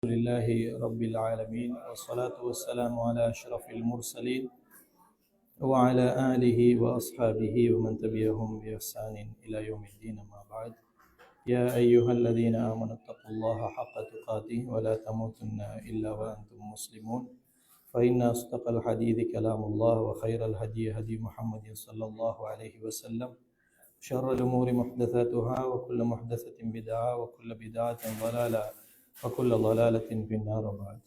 لله رب العالمين والصلاة والسلام على أشرف المرسلين وعلى آله وأصحابه ومن تبعهم بإحسان إلى يوم الدين. ما بعد، يا أيها الذين آمنوا اتقوا الله حق تقاته ولا تموتن إلا وأنتم مسلمون، فإن أصدق الحديث كلام الله وخير الهدي هدي محمد صلى الله عليه وسلم، شر الأمور محدثاتها وكل محدثة بدعة وكل بدعة ضلالة وكل ضلالة في النار. بعد,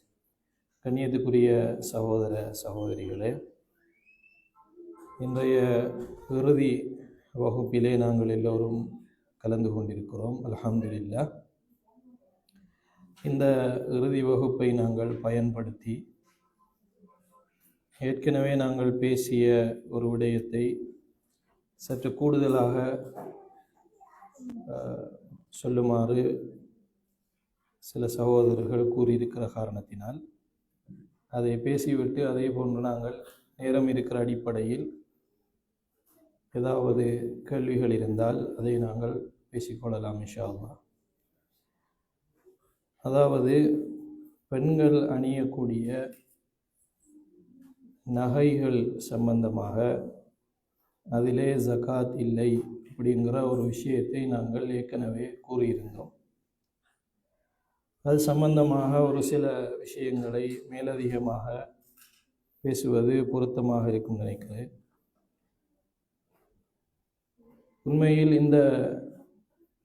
கண்ணியத்துக்குரிய சகோதர சகோதரிகளே, இன்றைய இறுதி வகுப்பிலே நாங்கள் எல்லோரும் கலந்து கொண்டிருக்கிறோம். அல்ஹம்துலில்லாஹ். இந்த இறுதி வகுப்பை நாங்கள் பயன்படுத்தி ஏற்கனவே நாங்கள் பேசிய ஒரு விடயத்தை சற்று கூடுதலாக சொல்லுமாறு சில சகோதரர்கள் கூறியிருக்கிற காரணத்தினால் அதை பேசிவிட்டு அதே போன்று நாங்கள் நேரம் இருக்கிற அடிப்படையில் ஏதாவது கேள்விகள் இருந்தால் அதை நாங்கள் பேசிக்கொள்ளலாம் இன்ஷா அல்லாஹ். அதாவது, பெண்கள் அணியக்கூடிய நகைகள் சம்பந்தமாக அதிலே ஜகாத் இல்லை அப்படிங்கிற ஒரு விஷயத்தை நாங்கள் ஏற்கனவே கூறியிருந்தோம். அது சம்பந்தமாக ஒரு சில விஷயங்களை மேலதிகமாக பேசுவது பொருத்தமாக இருக்கும் நினைக்கிறேன். உண்மையில் இந்த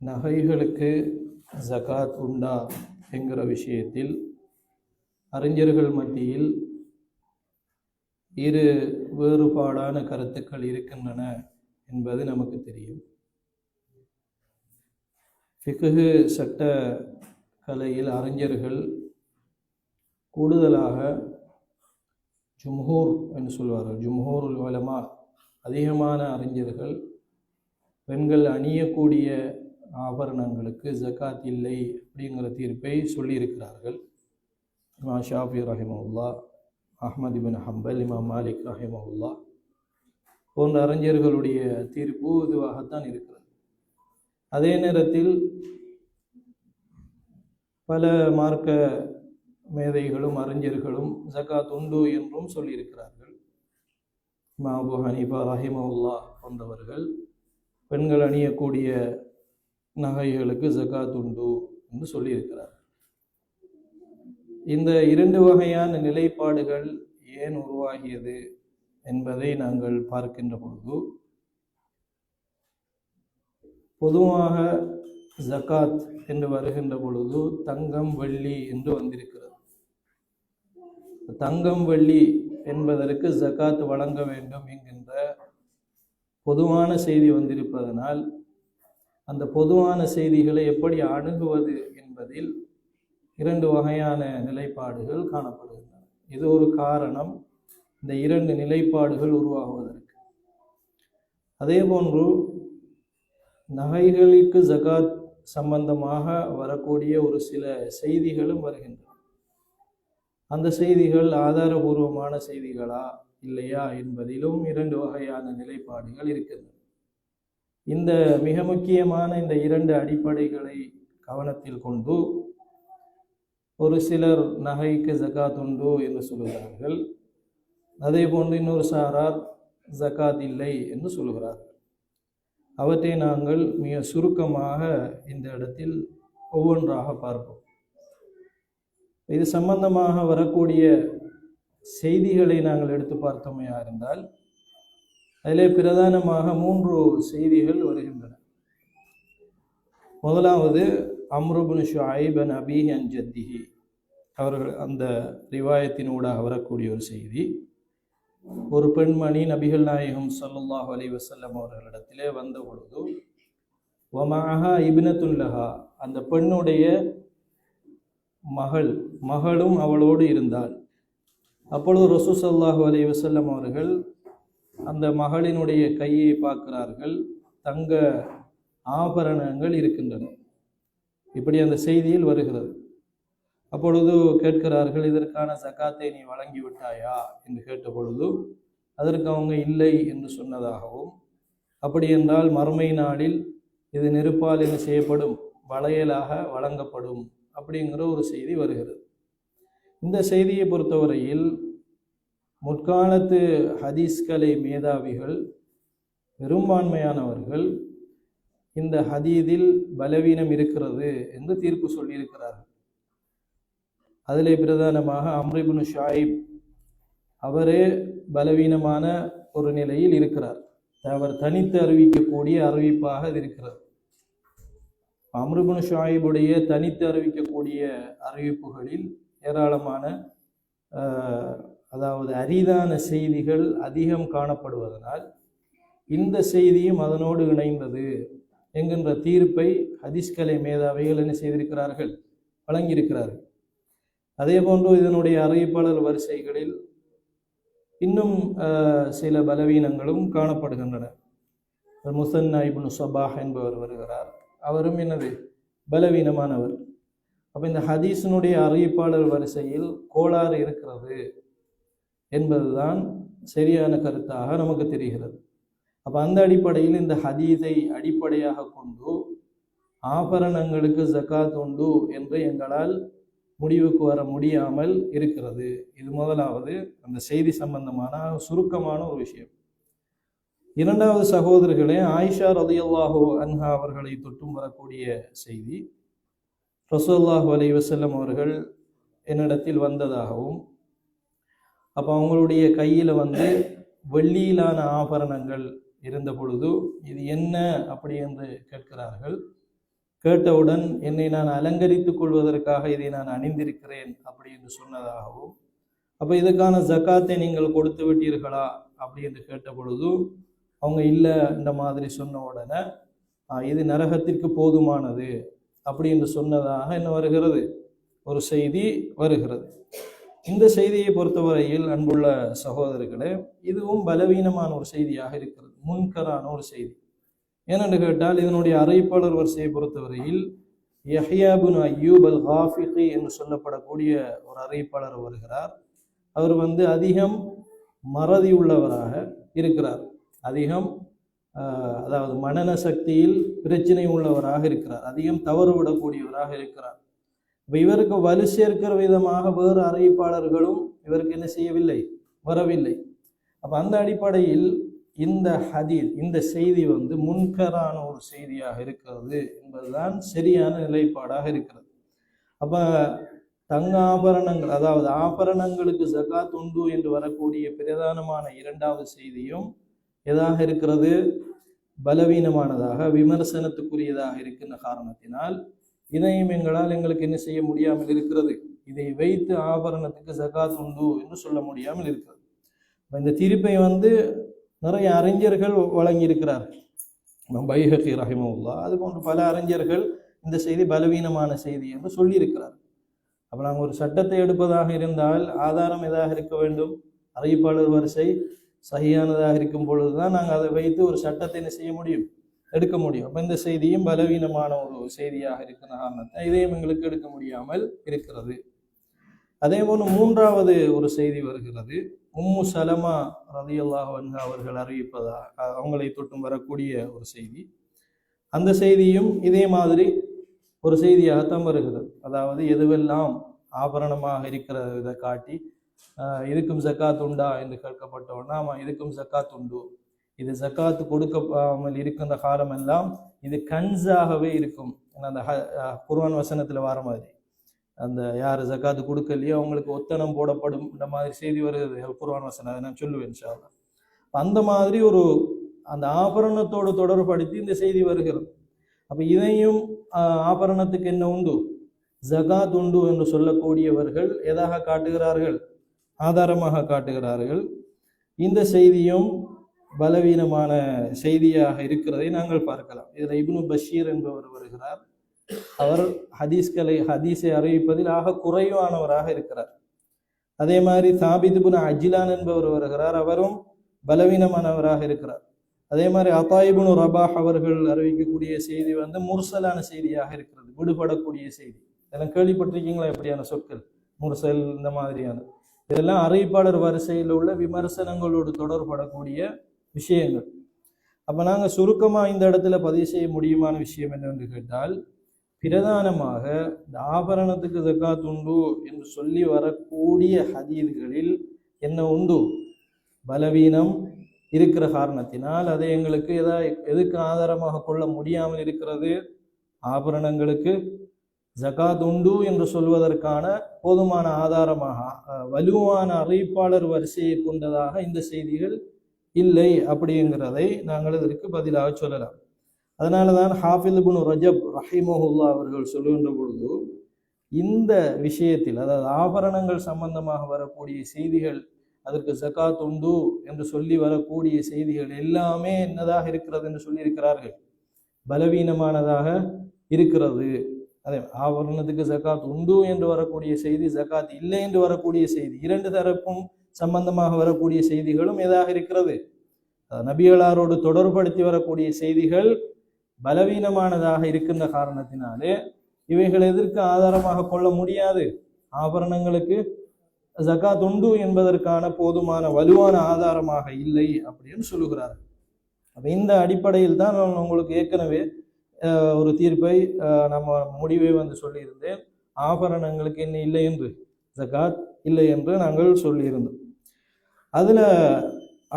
நகைகளுக்கு ஜகாத் உண்டா என்கிற விஷயத்தில் அறிஞர்கள் மத்தியில் இரு வேறுபாடான கருத்துக்கள் இருக்கின்றன என்பது நமக்கு தெரியும். ஃபிக்ஹ் சட்ட கலையில் அறிஞர்கள் கூடுதலாக ஜும்ஹூர் என்று சொல்வார்கள், ஜும்ஹூருல் உலமா, அதிகமான அறிஞர்கள் பெண்கள் அணியக்கூடிய ஆபரணங்களுக்கு ஜகாத் இல்லை அப்படிங்கிற தீர்ப்பை சொல்லியிருக்கிறார்கள். இமாம் ஷாஃபி ரஹிமஹுல்லா, அஹ்மத் இப்னு ஹம்பல், இமாம் மாலிக் ரஹிமஹுல்லா போன்ற அறிஞர்களுடைய தீர்ப்பு இதுவாகத்தான் இருக்கிறது. அதே நேரத்தில் பல மார்க்க மேதைகளும் அறிஞர்களும் ஜகாத் உண்டு என்றும் சொல்லியிருக்கிறார்கள். இமாம் அபூ ஹனீஃபா ரஹிமஹுல்லா போன்றவர்கள் பெண்கள் அணியக்கூடிய நகைகளுக்கு ஜகாத் உண்டு என்று சொல்லியிருக்கிறார்கள். இந்த இரண்டு வகையான நிலைப்பாடுகள் ஏன் உருவாகியது என்பதை நாங்கள் பார்க்கின்ற பொழுது, பொதுவாக ஜகாத் என்று வருகின்ற பொழுது தங்கம் வெள்ளி என்று வந்திருக்கிறது. தங்கம் வெள்ளி என்பதற்கு ஜகாத் வழங்க வேண்டும் என்கின்ற பொதுவான செய்தி வந்திருப்பதனால் அந்த பொதுவான செய்திகளை எப்படி அணுகுவது என்பதில் இரண்டு வகையான நிலைப்பாடுகள் காணப்படுகின்றன. இது ஒரு காரணம் இந்த இரண்டு நிலைப்பாடுகள் உருவாகுவதற்கு. அதே போன்று நகைகளுக்கு ஜகாத் சம்பந்தமாக வரக்கூடிய ஒரு சில செய்திகளும் வருகின்றன. அந்த செய்திகள் ஆதாரபூர்வமான செய்திகளா இல்லையா என்பதிலும் இரண்டு வகையான நிலைப்பாடுகள் இருக்கின்றன. இந்த மிக முக்கியமான இந்த இரண்டு அடிப்படைகளை கவனத்தில் கொண்டு ஒரு சிலர் நகைக்கு ஜகாத் உண்டு என்று சொல்கிறார்கள். அதே போன்று இன்னொரு சாரார் ஜகாத் இல்லை என்று சொல்கிறார்கள். அவற்றை நாங்கள் மிக சுருக்கமாக இந்த இடத்தில் ஒவ்வொன்றாக பார்ப்போம். இது சம்பந்தமாக வரக்கூடிய செய்திகளை நாங்கள் எடுத்து பார்த்தோமையா இருந்தால் அதிலே பிரதானமாக 3 செய்திகள் வருகின்றன. முதலாவது, அம்ரு இப்னு ஷுஐப் அன் அபீஹி அன் ஜத்திஹி அவர்கள் அந்த ரிவாயத்தினூடாக வரக்கூடிய ஒரு செய்தி. ஒரு பெண்மணி நபிகள் நாயகம் ஸல்லல்லாஹு அலைஹி வஸல்லம் அவர்களிடத்திலே வந்த பொழுது, வமஅஹா இப்னத்துன் லஹா, அந்த பெண்ணுடைய மகளும் அவளோடு இருந்தாள். அப்பொழுது ரசூல் ஸல்லல்லாஹு அலைஹி வஸல்லம் அவர்கள் அந்த மகளினுடைய கையை பார்க்கிறார்கள், தங்க ஆபரணங்கள் இருக்கின்றன. இப்படி அந்த செய்தியில் வருகிறது. அப்பொழுது கேட்கிறார்கள், இதற்கான ஜகாத்தை நீ வழங்கி விட்டாயா என்று கேட்ட பொழுது அதற்கு அவங்க இல்லை என்று சொன்னதாகவும், அப்படி என்றால் மறுமை நாளில் இது நெருப்பால் என்ன செய்யப்படும், வளையலாக வழங்கப்படும் அப்படிங்கிற ஒரு செய்தி வருகிறது. இந்த செய்தியை பொறுத்தவரையில் முற்காலத்து ஹதீஸ்கலை மேதாவிகள் பெரும்பான்மையானவர்கள் இந்த ஹதீதில் பலவீனம் இருக்கிறது என்று தீர்ப்பு சொல்லியிருக்கிறார்கள். அதிலே பிரதானமாக அம்ர் இப்னு ஷுஐப் அவரே பலவீனமான ஒரு நிலையில் இருக்கிறார். அவர் தனித்து அறிவிக்கக்கூடிய அறிவிப்பாக அது இருக்கிறது. அம்ர் இப்னு ஷுஐபுடைய தனித்து அறிவிக்கக்கூடிய அறிவிப்புகளில் ஏராளமான அதாவது அரிதான செய்திகள் அதிகம் காணப்படுவதனால் இந்த செய்தியும் அதனோடு இணைந்தது என்கின்ற தீர்ப்பை ஹதீஸ்கலை மேதாவிகள் என்ன செய்திருக்கிறார்கள், வழங்கியிருக்கிறார்கள். அதே போன்று இதனுடைய அறிவிப்பாளர் வரிசைகளில் இன்னும் சில பலவீனங்களும் காணப்படுகின்றன. முசன்னா இப்னு ஸபாஹ் என்பவர் வருகிறார். அவரும் என்னது பலவீனமானவர். அப்போ இந்த ஹதீஸினுடைய அறிவிப்பாளர் வரிசையில் கோளாறு இருக்கிறது என்பதுதான் சரியான கருத்தாக நமக்கு தெரிகிறது. அப்போ அந்த அடிப்படையில் இந்த ஹதீஸை அடிப்படையாக கொண்டு ஆபரணங்களுக்கு ஜகாத் உண்டு என்று எங்களால் முடிவுக்கு வர முடியாமல் இருக்கிறது. இது முதலாவது அந்த செய்தி சம்பந்தமான சுருக்கமான ஒரு விஷயம். இரண்டாவது சகோதரர்களே, ஆயிஷா ரலியல்லாஹு அன்ஹா அவர்களை தொட்டும் வரக்கூடிய செய்தி, ரசூலுல்லாஹி அலைஹி வஸல்லம் அவர்கள் என்னிடத்தில் வந்ததாகவும், அப்போ அவங்களுடைய கையில் வெள்ளியிலான ஆபரணங்கள் இருந்த பொழுது இது என்ன அப்படி என்று கேட்கிறார்கள். கேட்டவுடன் என்னை நான் அலங்கரித்துக் கொள்வதற்காக இதை நான் அணிந்திருக்கிறேன் அப்படி என்று சொன்னதாகவும், அப்போ இதுக்கான ஜக்காத்தை நீங்கள் கொடுத்து விட்டீர்களா அப்படி என்று கேட்ட பொழுது அவங்க இல்லை இந்த மாதிரி சொன்ன உடனே இது நரகத்திற்கு போதுமானது அப்படி என்று சொன்னதாக என்ன வருகிறது, ஒரு செய்தி வருகிறது. இந்த செய்தியை பொறுத்தவரையில் அன்புள்ள சகோதரர்களே, இதுவும் பலவீனமான ஒரு செய்தியாக இருக்கிறது, முன்கரான ஒரு செய்தி. ஏனென்று கேட்டால் இதனுடைய அறிவிப்பாளர் வரிசையை பொறுத்தவரையில் யஹ்யா இப்னு அய்யூப் அல் காஃபிகி என்று சொல்லப்படக்கூடிய ஒரு அறிவிப்பாளர் வருகிறார். அவர் அதிகம் மறதி உள்ளவராக இருக்கிறார், அதிகம் அதாவது மனன சக்தியில் பிரச்சனை உள்ளவராக இருக்கிறார், அதிகம் தவறு விடக்கூடியவராக இருக்கிறார். இப்போ இவருக்கு வலு சேர்க்கிற விதமாக வேறு அறிவிப்பாளர்களும் இவருக்கு என்ன செய்யவில்லை, வரவில்லை. அப்போ அந்த அடிப்படையில் இந்த ஹதீஸ், இந்த செய்தி முன்கரான ஒரு செய்தியாக இருக்கிறது என்பதுதான் சரியான நிலைப்பாடாக இருக்கிறது. அப்போ தங்க ஆபரணங்கள், அதாவது ஆபரணங்களுக்கு ஜகாத் உண்டு என்று வரக்கூடிய பிரதானமான இரண்டாவது செய்தியும் எதாக இருக்கிறது, பலவீனமானதாக விமர்சனத்துக்குரியதாக இருக்கின்ற காரணத்தினால் இதையும் எங்களுக்கு என்ன செய்ய முடியாமல் இருக்கிறது, இதை வைத்து ஆபரணத்துக்கு ஜகாத் உண்டு என்று சொல்ல முடியாமல் இருக்கிறது. இந்த தீர்ப்பை நிறைய அறிஞர்கள் வழங்கியிருக்கிறார்கள். பைஹகி ரஹிமஹுல்லாஹ் அது போன்று பல அறிஞர்கள் இந்த செய்தி பலவீனமான செய்தி என்று சொல்லியிருக்கிறார். அப்போ நாங்கள் ஒரு சட்டத்தை எடுப்பதாக இருந்தால் ஆதாரம் எதாக இருக்க வேண்டும், அறிவிப்பாளர் வரிசை சகியானதாக இருக்கும் பொழுதுதான் நாங்கள் அதை வைத்து ஒரு சட்டத்தை என்ன செய்ய முடியும், எடுக்க முடியும். அப்போ இந்த செய்தியும் பலவீனமான ஒரு செய்தியாக இருக்கிற காரணத்தை இதையும் எங்களுக்கு எடுக்க முடியாமல் இருக்கிறது. அதே போன்று மூன்றாவது ஒரு செய்தி வருகிறது. உம்மு சலமா ரலியல்லாஹு அன்ஹா அவர்கள் அறிவிப்பதாக அவங்களை தொட்டும் வரக்கூடிய ஒரு செய்தி. அந்த செய்தியும் இதே மாதிரி ஒரு செய்தியாகத்தான் வருகிறது. அதாவது எதுவெல்லாம் ஆபரணமாக இருக்கிறதை காட்டி இதுக்கும் ஜக்காத் உண்டா என்று கேட்கப்பட்டோன்னா, ஆமாம் இதுக்கும் ஜக்காத் உண்டு, இது ஜக்காத்து கொடுக்காமல் இருக்கின்ற காலமெல்லாம் இது கன்ஸாகவே இருக்கும். அந்த குர்ஆன் வசனத்தில் வர மாதிரி அந்த யார் ஜக்காத்து கொடுக்கலையோ அவங்களுக்கு ஒத்தனம் போடப்படும் இந்த மாதிரி செய்தி வருகிறது குர்ஆன் வசனம். அதை நான் சொல்லுவேன் இன்ஷா அல்லாஹ். அந்த மாதிரி ஒரு அந்த ஆபரணத்தோடு தொடர்படுத்தி இந்த செய்தி வருகிறது. அப்போ இதையும் ஆபரணத்துக்கு என்ன உண்டு, ஜகாத் உண்டு என்று சொல்லக்கூடியவர்கள் எதாக காட்டுகிறார்கள், ஆதாரமாக காட்டுகிறார்கள். இந்த செய்தியும் பலவீனமான செய்தியாக இருக்கிறதை நாங்கள் பார்க்கலாம். இதில் இப்னு பஷீர் என்பவர் வருகிறார். அவர் ஹதீஸை அறிவிப்பதில் ஆக குறைவானவராக இருக்கிறார். அதே மாதிரி சாபித் இப்னு அஜ்லான் என்பவர் வருகிறார். அவரும் பலவீனமானவராக இருக்கிறார். அதே மாதிரி அத்தா இப்னு ரபாஹ் அவர்கள் அறிவிக்கக்கூடிய செய்தி முர்சலான செய்தியாக இருக்கிறது, விடுபடக்கூடிய செய்தி. இதெல்லாம் கேள்விப்பட்டிருக்கீங்களா, எப்படியான சொற்கள், முர்சல் இந்த மாதிரியான, இதெல்லாம் அறிவிப்பாளர் வரிசையில் உள்ள விமர்சனங்களோடு தொடர்படக்கூடிய விஷயங்கள். அப்போ நாங்கள் சுருக்கமாக இந்த இடத்துல பதிவு செய்ய முடியுமான விஷயம் என்னவென்று கேட்டால், பிரதானமாக இந்த ஆபரணத்துக்கு ஜகாத் உண்டு என்று சொல்லி வரக்கூடிய ஹதீஸ்களில் என்ன உண்டு? பலவீனம் இருக்கிற காரணத்தினால் அதை எங்களுக்கு எதுக்கு ஆதாரமாக கொள்ள முடியாமல் இருக்கிறது? ஆபரணங்களுக்கு ஜகாத் உண்டு என்று சொல்வதற்கான போதுமான ஆதாரமாக வலுவான அறிவிப்பாளர் வரிசையை கொண்டதாக இந்த செய்திகள் இல்லை அப்படிங்கிறதை நாங்கள் இதற்கு பதிலாக சொல்லலாம். அதனால தான் ஹாஃபிஸ் இப்னு ரஜப் ரஹிமஹுல்லா அவர்கள் சொல்லுகின்ற பொழுது இந்த விஷயத்தில், அதாவது ஆபரணங்கள் சம்பந்தமாக வரக்கூடிய செய்திகள், அதற்கு ஜகாத் உண்டு என்று சொல்லி வரக்கூடிய செய்திகள் எல்லாமே என்னதாக இருக்கிறது என்று சொல்லி இருக்கிறார்கள், பலவீனமானதாக இருக்கிறது. அதே ஆபரணத்துக்கு ஜகாத் உண்டு என்று வரக்கூடிய செய்தி, ஜகாத் இல்லை என்று வரக்கூடிய செய்தி, இரண்டு தரப்பும் சம்பந்தமாக வரக்கூடிய செய்திகளும் எதாக இருக்கிறது? நபிகளாரோடு தொடர்படுத்தி வரக்கூடிய செய்திகள் பலவீனமானதாக இருக்கின்ற காரணத்தினாலே இவைகள் எதற்கு ஆதாரமாக கொள்ள முடியாது? ஆபரணங்களுக்கு ஜகாத் உண்டு என்பதற்கான போதுமான வலுவான ஆதாரமாக இல்லை அப்படின்னு சொல்லுகிறார்கள். அப்ப இந்த அடிப்படையில் தான் நான் உங்களுக்கு ஏற்கனவே ஒரு தீர்ப்பை நம்ம முடிவை சொல்லியிருந்தேன். ஆபரணங்களுக்கு என்ன இல்லை என்று, ஜகாத் இல்லை என்று நாங்கள் சொல்லியிருந்தோம். அதுல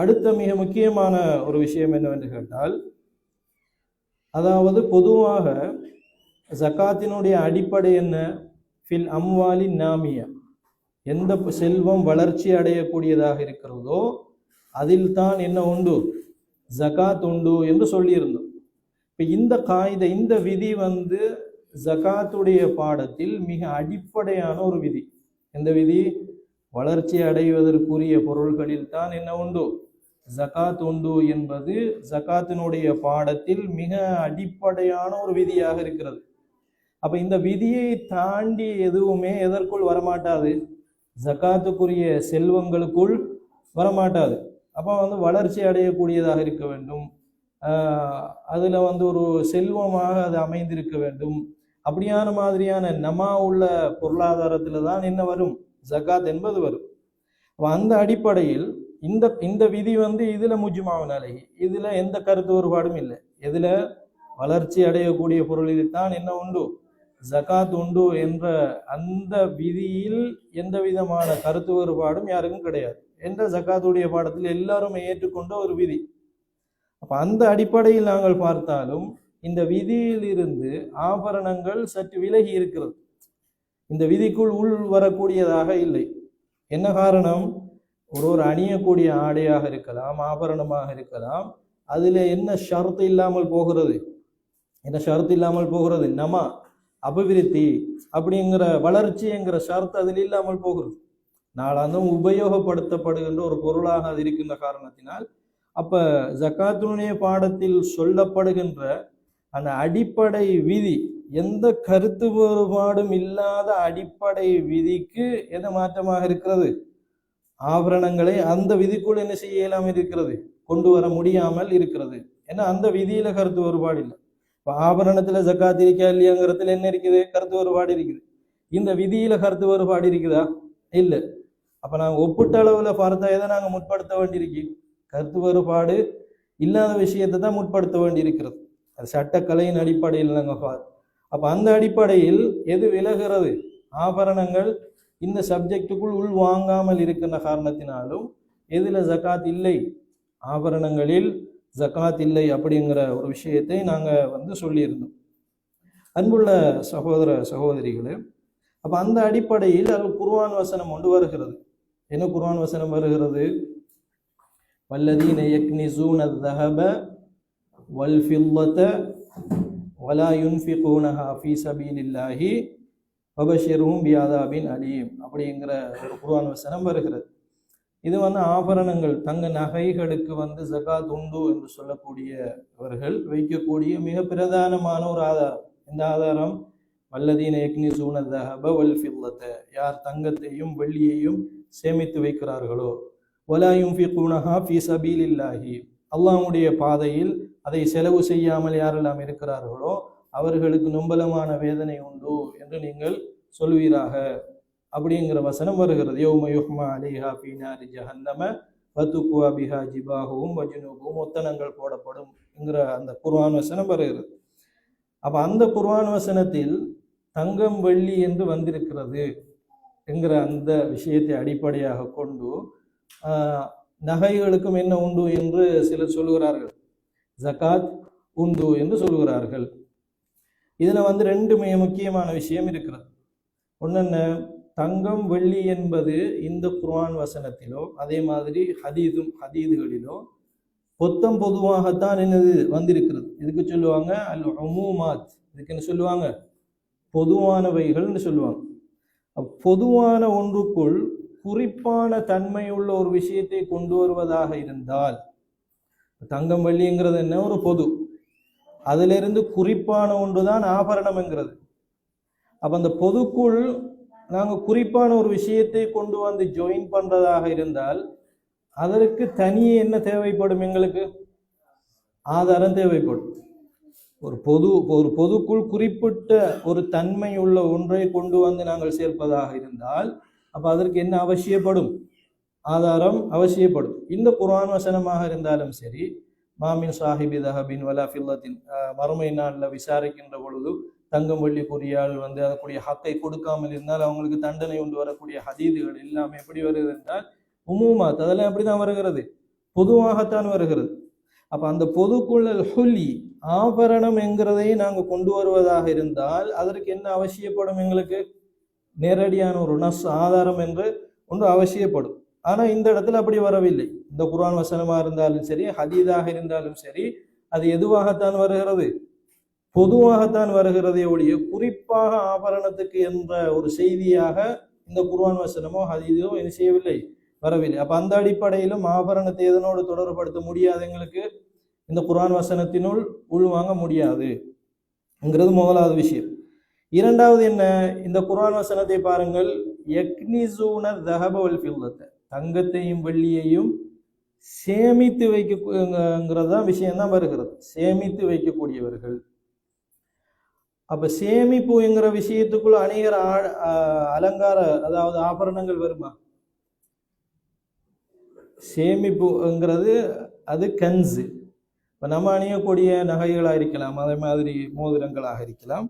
அடுத்த மிக முக்கியமான ஒரு விஷயம் என்னவென்று கேட்டால், அதாவது பொதுவாக ஜகாத்தினுடைய அடிப்படை என்ன? ஃபில் அம்வாலி நாமியா, எந்த செல்வம் வளர்ச்சி அடையக்கூடியதாக இருக்கிறதோ அதில் தான் என்ன உண்டு? ஜகாத் உண்டு என்று சொல்லியிருந்தோம். இப்போ இந்த காயிதை, இந்த விதி ஜகாத்துடைய பாடத்தில் மிக அடிப்படையான ஒரு விதி. எந்த விதி? வளர்ச்சி அடைவதற்குரிய பொருள்களில் தான் என்ன உண்டு? ஜகாத் உண்டு என்பது ஜகாத்தினுடைய பாடத்தில் மிக அடிப்படையான ஒரு விதியாக இருக்கிறது. அப்ப இந்த விதியை தாண்டி எதுவுமே எதற்குள் வரமாட்டாது? ஜகாத்துக்குரிய செல்வங்களுக்குள் வரமாட்டாது. அப்ப வளர்ச்சி அடையக்கூடியதாக இருக்க வேண்டும், அதுல ஒரு செல்வமாக அது அமைந்திருக்க வேண்டும். அப்படியான மாதிரியான நமா உள்ள பொருளாதாரத்துல தான் என்ன வரும்? ஜகாத் என்பது வரும். அந்த அடிப்படையில் இந்த விதி இதுல முஜ்மாவுன் அலைஹி, இதுல எந்த கருத்து வேறுபாடும் இல்லை. எதுல? வளர்ச்சி அடையக்கூடிய பொருளில் தான் என்ன உண்டு? ஜகாத் உண்டு என்ற அந்த விதியில் எந்த விதமான கருத்து வேறுபாடும் யாருக்கும் கிடையாது. என்ற ஜகாத்துடைய பாடத்தில் எல்லாரும் ஏற்றுக்கொண்ட ஒரு விதி. அப்ப அந்த அடிப்படையில் நாங்கள் பார்த்தாலும் இந்த விதியில் இருந்து ஆபரணங்கள் சற்று விலகி இருக்கிறது. இந்த விதிக்குள் உள் வரக்கூடியதாக இல்லை. என்ன காரணம்? ஒரு அணியக்கூடிய ஆடையாக இருக்கலாம், ஆபரணமாக இருக்கலாம், அதுல என்ன ஷர்த்து இல்லாமல் போகிறது? என்ன ஷர்த்து இல்லாமல் போகிறது? நமா, அபிவிருத்தி அப்படிங்கிற வளர்ச்சிங்கிற ஷர்த்து அதில் இல்லாமல் போகிறது. நாளாந்தும் உபயோகப்படுத்தப்படுகின்ற ஒரு பொருளாக அது இருக்கின்ற காரணத்தினால், அப்ப ஜகாத்துடைய பாடத்தில் சொல்லப்படுகின்ற அந்த அடிப்படை விதி, எந்த கருத்து வேறுபாடும் இல்லாத அடிப்படை விதிக்கு என்ன மாற்றமாக இருக்கிறது? ஆபரணங்களை அந்த விதிக்குள் என்ன செய்ய இயலாமல் இருக்கிறது? கொண்டு வர முடியாமல் இருக்கிறது. ஏன்னா அந்த விதியில கருத்து வேறுபாடு இல்லை. இப்போ ஆபரணத்துல ஜக்காத் இருக்கா இல்லையாங்கிறதுல என்ன இருக்குது? கருத்து வேறுபாடு இருக்குது. இந்த விதியில கருத்து வேறுபாடு இருக்குதா? இல்லை. அப்ப நாங்க ஒப்பிட்ட அளவுல பார்த்தா எதை நாங்க முற்படுத்த வேண்டியிருக்கு? கருத்து வேறுபாடு இல்லாத விஷயத்தை தான் முற்படுத்த வேண்டியிருக்கிறது. அது சட்டக்கலையின் அடிப்படையில் நாங்க அப்ப அந்த அடிப்படையில் எது விலகிறது? ஆபரணங்கள் இந்த சப்ஜெக்டுக்குள் உள் வாங்காமல் இருக்கின்ற காரணத்தினாலும் எதுல ஜகாத் இல்லை? ஆபரணங்களில் ஜகாத் இல்லை அப்படிங்கிற ஒரு விஷயத்தை நாங்க சொல்லியிருந்தோம். அன்புள்ள சகோதர சகோதரிகளே, அப்ப அந்த அடிப்படையில் அது குர்ஆன் வசனம் ஒன்று வருகிறது. என்ன குர்ஆன் வசனம் வருகிறது? வல்லதீன யக்னிஸூன الذهب والفضة ولا ينفقونها في سبيل الله وبشرهم بعذاب أليم அப்படிங்கிற ஒரு குர்ஆன் வசனம் வருகிறது. இது ஆபரணங்கள், தங்க நகைகளுக்கு ஜகாத் உண்டு என்று சொல்லக்கூடியவர்கள் வைக்கக்கூடிய மிக பிரதானமான ஒரு ஆதாரம். இந்த ஆதாரம் வல்லதீன யக்னிஸூன الذهب والفضة, யார் தங்கத்தையும் வெள்ளியையும் சேமித்து வைக்கிறார்களோ, வலா யுன்ஃபிகூனஹா ஃபீ சபீலில்லாஹி, அல்லாஹ்வுடைய பாதையில் அதை செலவு செய்யாமல் யாரெல்லாம் இருக்கிறார்களோ அவர்களுக்கு நொம்பலமான வேதனை உண்டு என்று நீங்கள் சொல்வீராக அப்படிங்கிற வசனம் வருகிறது. யௌம யுஹ்மா அலைஹா ஃபீ நாரி ஜஹன்னம வதுக்வா பிஹா ஜிபாஹும் வஜுனூபும், ஒத்தனங்கள் போடப்படும் என்கிற அந்த குர்ஆன் வசனம் வருகிறது. அப்ப அந்த குர்ஆன் வசனத்தில் தங்கம் வெள்ளி என்று வந்திருக்கிறது என்கிற அந்த விஷயத்தை அடிப்படையாக கொண்டு நகைகளுக்கும் என்ன உண்டு என்று சிலர் சொல்லுகிறார்கள், ஜகாத் உண்டு என்று சொல்லுகிறார்கள். இதுல வந்து ரெண்டு மிக முக்கியமான விஷயம் இருக்கிறது. ஒன்னென்ன, தங்கம் வெள்ளி என்பது இந்த குர்ஆன் வசனத்திலோ அதே மாதிரி ஹதீதுகளிலோ பொதுவாகத்தான் என்னது வந்திருக்கிறது. இதுக்கு சொல்லுவாங்க அல் உமூமாத். இதுக்கு என்ன சொல்லுவாங்க? பொதுவானவைகள்னு சொல்லுவாங்க. பொதுவான ஒன்றுக்குள் குறிப்பான தன்மையுள்ள ஒரு விஷயத்தை கொண்டு வருவதாக இருந்தால், தங்கம் வெள்ளிங்கிறது என்ன, ஒரு பொது, அதிலிருந்து குறிப்பான ஒன்றுதான் ஆபரணம் என்கிறது. அப்ப அந்த பொதுக்குள் நாங்கள் குறிப்பான ஒரு விஷயத்தை கொண்டு வந்து ஜாயின் பண்றதாக இருந்தால் அதற்கு தனியே என்ன தேவைப்படும்? எங்களுக்கு ஆதாரம் தேவைப்படும். ஒரு பொதுக்குள் குறிப்பிட்ட ஒரு தன்மை உள்ள ஒன்றை கொண்டு வந்து நாங்கள் சேர்ப்பதாக இருந்தால் அப்ப அதற்கு என்ன அவசியப்படும்? ஆதாரம் அவசியப்படும். இந்த குர்ஆன் வசனமாக இருந்தாலும் சரி, மாமின் சாஹிபி தஹபின் வலா ஃபில்லத்தின், மறுமை நாளில் விசாரிக்கின்ற பொழுது தங்கம் வெள்ளி குறியால் வந்து அதற்குரிய ஹக்கை கொடுக்காமல் இருந்தால் அவங்களுக்கு தண்டனை கொண்டு வரக்கூடிய ஹதீதுகள் எல்லாமே எப்படி வருகிறது என்றால் உமூமாத், அதெல்லாம் எப்படிதான் வருகிறது? பொதுவாகத்தான் வருகிறது. அப்ப அந்த பொதுக்குள்ள ஹுல்லி ஆபரணம் என்கிறதை நாங்கள் கொண்டு வருவதாக இருந்தால் அதற்கு என்ன அவசியப்படும்? எங்களுக்கு நேரடியான ஒரு நஸ் ஆதாரம் என்று ஒன்று அவசியப்படும். ஆனா இந்த இடத்துல அப்படி வரவில்லை. இந்த குர்ஆன் வசனமா இருந்தாலும் சரி, ஹதீதாக இருந்தாலும் சரி, அது எதுவாகத்தான் வருகிறது? பொதுவாகத்தான் வருகிறதே ஒழிய குறிப்பாக ஆபரணத்துக்கு என்ற ஒரு செய்தியாக இந்த குர்ஆன் வசனமோ ஹதீதோ என்ன செய்யவில்லை, வரவில்லை. அப்ப அந்த அடிப்படையிலும் ஆபரணத்தை எதனோடு தொடர்புபடுத்த முடியாது, எங்களுக்கு இந்த குர்ஆன் வசனத்தினுள் உள்வாங்க முடியாது என்கிறது முதலாவது விஷயம். இரண்டாவது என்ன, இந்த குர்ஆன் வசனத்தை பாருங்கள், யக்னிசூன ذهب والفضة, தங்கத்தையும் வெள்ளியையும் சேமித்து வைக்கங்கிறதான் விஷயம்தான் வருகிறது. சேமித்து வைக்கக்கூடியவர்கள். அப்ப சேமிப்பு என்கிற விஷயத்துக்குள்ள அநேகர் அலங்கார அதாவது ஆபரணங்கள் வருமா? சேமிப்புங்கிறது அது கன்சு. இப்போ நம்ம அணியக்கூடிய நகைகளாக இருக்கலாம், அதே மாதிரி மோதிரங்களாக இருக்கலாம்.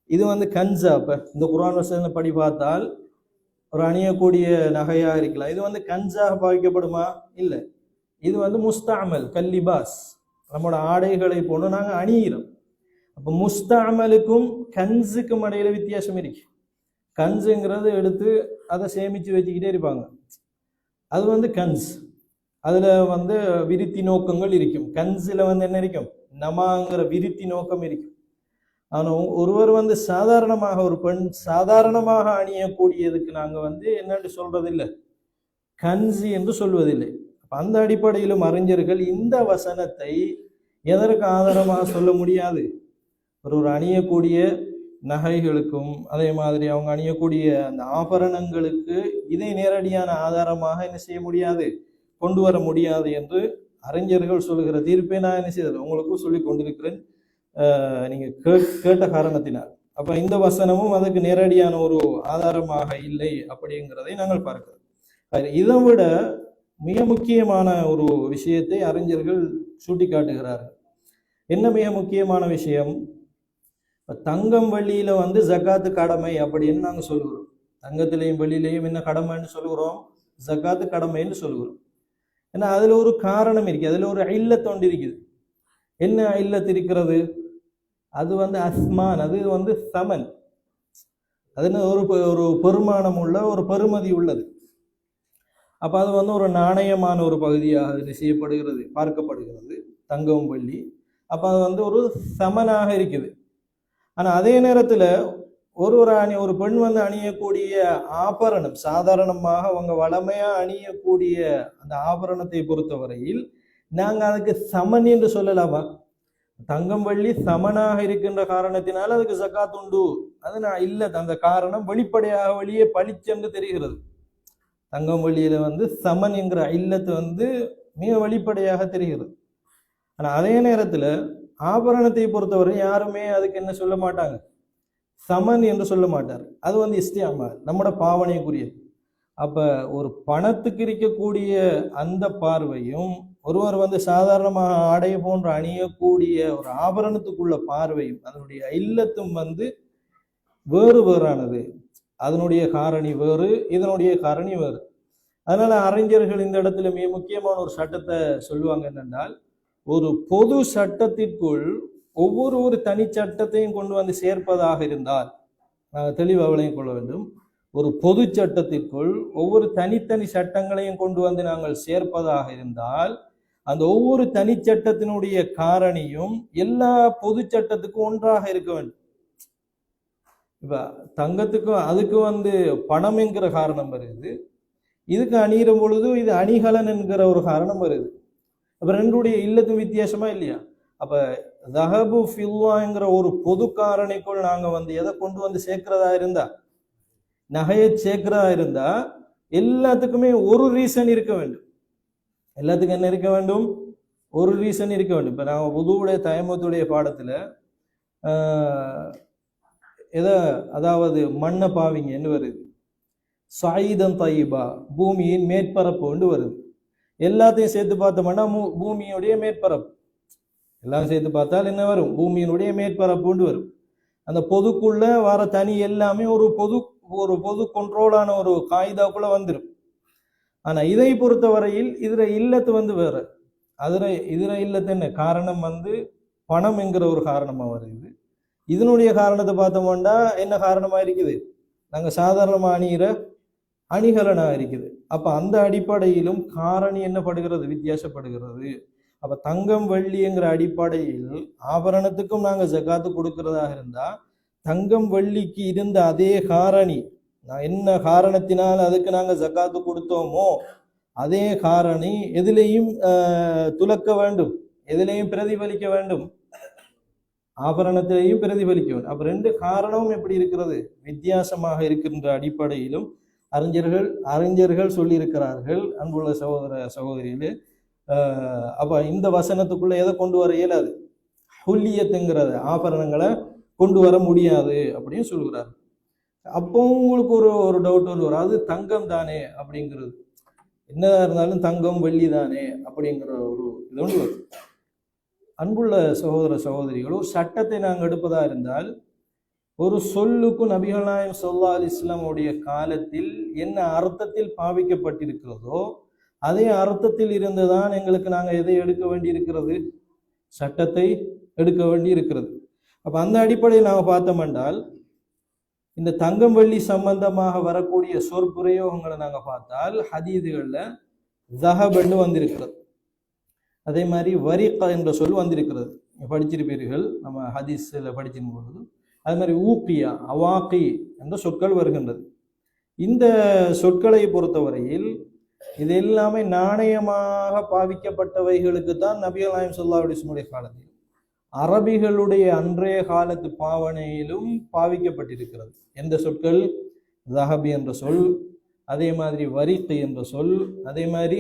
இது வந்து கன்சா? அப்போ இந்த குர்ஆன் வசனம் படி பார்த்தால் ஒரு அணியக்கூடிய நகையாக இருக்கலாம். இது வந்து கன்சாக பாவிக்கப்படுமா? இல்லை. இது வந்து முஸ்தாமல் கல்லிபாஸ், நம்மளோட ஆடைகளை போன்று நாங்கள் அணியிறோம். அப்போ முஸ்தாமலுக்கும் கன்ஸுக்கும் இடையில வித்தியாசம் இருக்கு. கன்ஸுங்கிறது எடுத்து அதை சேமித்து வச்சுக்கிட்டே இருப்பாங்க, அது வந்து கன்ஸ். அதுல வந்து விருத்தி நோக்கங்கள் இருக்கும். கன்ஸில் வந்து என்ன இருக்கும்? நமாங்கிற விருத்தி நோக்கம் இருக்கும். ஆனால் ஒருவர் வந்து சாதாரணமாக, ஒரு பெண் சாதாரணமாக அணியக்கூடியதுக்கு நாங்கள் வந்து என்னென்று சொல்றதில்லை, கன்சி என்று சொல்வதில்லை. அந்த அடிப்படையிலும் அறிஞர்கள் இந்த வசனத்தை எதற்கு ஆதாரமாக சொல்ல முடியாது? ஒரு அணியக்கூடிய நகைகளுக்கும் அதே மாதிரி அவங்க அணியக்கூடிய அந்த ஆபரணங்களுக்கு இதை நேரடியான ஆதாரமாக என்ன செய்ய முடியாது, கொண்டு வர முடியாது என்று அறிஞர்கள் சொல்லுகிற தீர்ப்பை நான் என்ன செய்தது உங்களுக்கும் சொல்லி கொண்டிருக்கிறேன், நீங்க கேட்ட காரணத்தினால். அப்ப இந்த வசனமும் அதுக்கு நேரடியான ஒரு ஆதாரமாக இல்லை அப்படிங்கிறதை நாங்கள் பார்க்கிறோம். இதை விட மிக முக்கியமான ஒரு விஷயத்தை அறிஞர்கள் சுட்டி காட்டுகிறார்கள். என்ன மிக முக்கியமான விஷயம்? தங்கம் வெள்ளியில வந்து ஜக்காத்து கடமை அப்படின்னு நாங்கள் சொல்லுகிறோம். தங்கத்திலையும் வெள்ளியிலையும் என்ன கடமைன்னு சொல்லுகிறோம்? ஜக்காத்து கடமைன்னு சொல்லுகிறோம். ஏன்னா அதுல ஒரு காரணம் இருக்கு, அதுல ஒரு இல்லத் ஒன்று இருக்குது. என்ன இல்லத் இருக்கிறது? அது வந்து அஸ்மான், அது வந்து சமன், அது ஒரு பெருமானம் உள்ள ஒரு பெருமதி உள்ளது. அப்ப அது வந்து ஒரு நாணயமான ஒரு பகுதியாக அது செய்யப்படுகிறது, பார்க்கப்படுகிறது தங்கம் வெள்ளி. அப்ப அது வந்து ஒரு சமனாக இருக்குது. ஆனா அதே நேரத்துல ஒரு பெண் வந்து அணியக்கூடிய ஆபரணம், சாதாரணமாக அவங்க வளமையா அணியக்கூடிய அந்த ஆபரணத்தை பொறுத்தவரையில் நாங்க அதுக்கு சமன் என்று சொல்லலாமா? தங்கம் வெள்ளி சமனாக இருக்கின்ற காரணத்தினால அதுக்கு ஜக்காத் உண்டு, அது நான் இல்லை. அந்த காரணம் வெளிப்படையாக வெளியே பளிச்சென்று தெரிகிறது. தங்கம் வெள்ளியில வந்து சமன் என்கிற இல்லத்து வந்து மிக வெளிப்படையாக தெரிகிறது. ஆனா அதே நேரத்துல ஆபரணத்தை பொறுத்தவரை யாருமே அதுக்கு என்ன சொல்ல மாட்டாங்க, சமன் என்று சொல்ல மாட்டார். அது வந்து இஸ்தியாமல், நம்மட பாவனைக்குரியது. அப்ப ஒரு பணத்துக்கு இருக்கக்கூடிய அந்த பார்வையும் ஒருவர் வந்து சாதாரணமாக ஆடை போன்ற அணியக்கூடிய ஒரு ஆபரணத்துக்குள்ள பார்வையும் அதனுடைய இல்லத்தும் வந்து வேறு வேறானது. அதனுடைய காரணி வேறு, இதனுடைய காரணி வேறு. அதனால அறிஞர்கள் இந்த இடத்துல மிக முக்கியமான ஒரு சட்டத்தை சொல்லுவாங்க. என்னென்றால், ஒரு பொது சட்டத்திற்குள் ஒவ்வொரு தனி சட்டத்தையும் கொண்டு வந்து சேர்ப்பதாக இருந்தால், தெளிவாக விளங்கிக் கொள்ள வேண்டும். ஒரு பொது சட்டத்திற்குள் ஒவ்வொரு தனித்தனி சட்டங்களையும் கொண்டு வந்து நாங்கள் சேர்ப்பதாக இருந்தால், அந்த ஒவ்வொரு தனி சட்டத்தினுடைய காரணியும் எல்லா பொது சட்டத்துக்கும் ஒன்றாக இருக்க வேண்டும். இப்ப தங்கத்துக்கும் அதுக்கு வந்து பணம் என்கிற காரணம் வருது, இதுக்கு அணிகிற பொழுது இது அணிகலன் என்கிற ஒரு காரணம் வருது. அப்ப ரெண்டுடைய இல்லத்தும் வித்தியாசமா இல்லையா? அப்ப தஹபு ஃபில்வாங்கிற ஒரு பொது காரணிக்குள் நாங்க வந்து எதை கொண்டு வந்து சேர்க்கிறதா இருந்தா, நகையை சேர்க்கிறதா இருந்தா எல்லாத்துக்குமே ஒரு ரீசன் இருக்க வேண்டும். எல்லாத்துக்கும் என்ன இருக்க வேண்டும்? ஒரு ரீசன் இருக்க வேண்டும். இப்ப நாங்கள் உதுவுடைய தயமத்துடைய பாடத்துல அதாவது மண்ணை பாவிங்கன்னு வருது, சாயிதம் தையீபா பூமியின் மேற்பரப்பு வருது. எல்லாத்தையும் சேர்த்து பார்த்தோம்னா பூமியுடைய மேற்பரப்பு எல்லாம் சேர்த்து பார்த்தால் என்ன வரும்? பூமியினுடைய மேற்பரப்பு வரும். அந்த பொதுக்குள்ள வர தனி எல்லாமே ஒரு பொது கொண்ட்ரோலான ஒரு காய்தாக்குள்ள வந்துடும். ஆனா இதை பொறுத்த வரையில் இதுல இல்லத்து வந்து வேற. இதுல இல்லத்து என்ன காரணம் வந்து பணம் என்கிற ஒரு காரணமா வருது. இதனுடைய காரணத்தை பார்த்தோம்னா என்ன காரணமா இருக்குது? நாங்க சாதாரணமா அணிகிற அணிகலனா இருக்குது. அப்ப அந்த அடிப்படையிலும் காரணி என்னப்படுகிறது? வித்தியாசப்படுகிறது. அப்ப தங்கம் வெள்ளிங்கிற அடிப்படையில் ஆபரணத்துக்கும் நாங்க ஜகாத்து கொடுக்கிறதாக இருந்தா, தங்கம் வெள்ளிக்கு இருந்த அதே காரணி, என்ன காரணத்தினால் அதுக்கு நாங்க ஜகாத்து கொடுத்தோமோ அதே காரணி எதிலையும் துலக்க வேண்டும், எதிலையும் பிரதிபலிக்க வேண்டும், ஆபரணத்திலையும் பிரதிபலிக்க வேண்டும். அப்ப ரெண்டு காரணமும் எப்படி இருக்கிறது? வித்தியாசமாக இருக்கின்ற அடிப்படையிலும் அறிஞர்கள் சொல்லியிருக்கிறார்கள். அன்புள்ள சகோதர சகோதரிகளே, அப்ப இந்த வசனத்துக்குள்ள எதை கொண்டு வர இயலாது? ஹுல்லியத்துங்கிறத ஆபரணங்களை கொண்டு வர முடியாது அப்படின்னு சொல்லுகிறார். அப்போ உங்களுக்கு ஒரு டவுட் வரும், அது தங்கம் தானே அப்படிங்கிறது. என்னதான் இருந்தாலும் தங்கம் வெள்ளி தானே அப்படிங்கிற ஒரு இது ஒன்று வரும். அன்புள்ள சகோதர சகோதரிகள், ஒரு சட்டத்தை நாங்கள் எடுப்பதா இருந்தால், ஒரு சொல்லுக்கும் நபிகள் நாயகம் ஸல்லல்லாஹு அலைஹி வஸல்லம் உடைய காலத்தில் என்ன அர்த்தத்தில் பாவிக்கப்பட்டிருக்கிறதோ அதே அர்த்தத்தில் இருந்துதான் எங்களுக்கு நாங்கள் எதை எடுக்க வேண்டி இருக்கிறது? சட்டத்தை எடுக்க வேண்டி இருக்கிறது. அப்ப அந்த அடிப்படையில் நாங்கள் பார்த்தோம் என்றால், இந்த தங்கம் வெள்ளி சம்பந்தமாக வரக்கூடிய சொற்பிரயோகங்களை நாங்கள் பார்த்தால் ஹதீதுகள்ல ஜஹபன்னு வந்திருக்கிறது. அதே மாதிரி வரிகா என்ற சொல் வந்திருக்கிறது, படிச்சிருப்பீர்கள், நம்ம ஹதீஸ்ல படிச்சிருக்கும் பொழுது. அது மாதிரி ஊக்கியா, அவாக்கி என்ற சொற்கள் வருகின்றது. இந்த சொற்களை பொறுத்தவரையில் இது எல்லாமே நாணயமாக பாவிக்கப்பட்டவைகளுக்கு தான் நபிகள் நாயகம் ஸல்லல்லாஹு அலைஹி வஸல்லம் காலத்தில், அரபிகளுடைய அன்றைய காலத்து பாவனையிலும் பாவிக்கப்பட்டிருக்கிறது. எந்த சொற்கள்? ஜஹபி என்ற சொல், அதே மாதிரி வரிகி என்ற சொல், அதே மாதிரி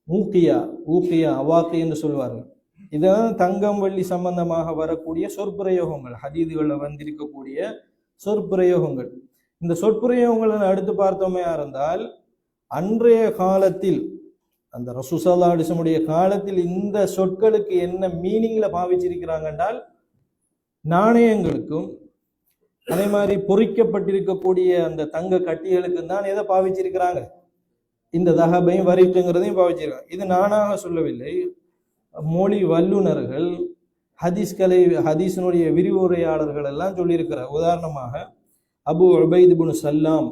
ஊக்கியா அவாக்கி என்று சொல்வார்கள். இதெல்லாம் தங்கம் வெள்ளி சம்பந்தமாக வரக்கூடிய சொற்பிரயோகங்கள், ஹதீதுகளில் வந்திருக்கக்கூடிய சொற்பிரயோகங்கள். இந்த சொற்பிரயோகங்களை அடுத்து பார்த்தோமே இருந்தால், அன்றைய காலத்தில் அந்த ரசூல் ஸல்லல்லாஹு அலைஹி வஸல்லம் காலத்தில் இந்த சொற்களுக்கு என்ன மீனிங்ல பாவிச்சிருக்கிறாங்க என்றால், நாணயங்களுக்கும் அதே மாதிரி பொறிக்கப்பட்டிருக்கக்கூடிய அந்த தங்க கட்டிகளுக்கும் தான் எதை பாவிச்சிருக்கிறாங்க? இந்த தஹபையும் வரிக்குங்கிறதையும் பாவிச்சிருக்காங்க. இது நானாக சொல்லவில்லை, மொழி வல்லுநர்கள், ஹதீஸினுடைய விரிவுரையாளர்கள் எல்லாம் சொல்லியிருக்கிறார். உதாரணமாக அபு உபைத் இப்னு சல்லாம்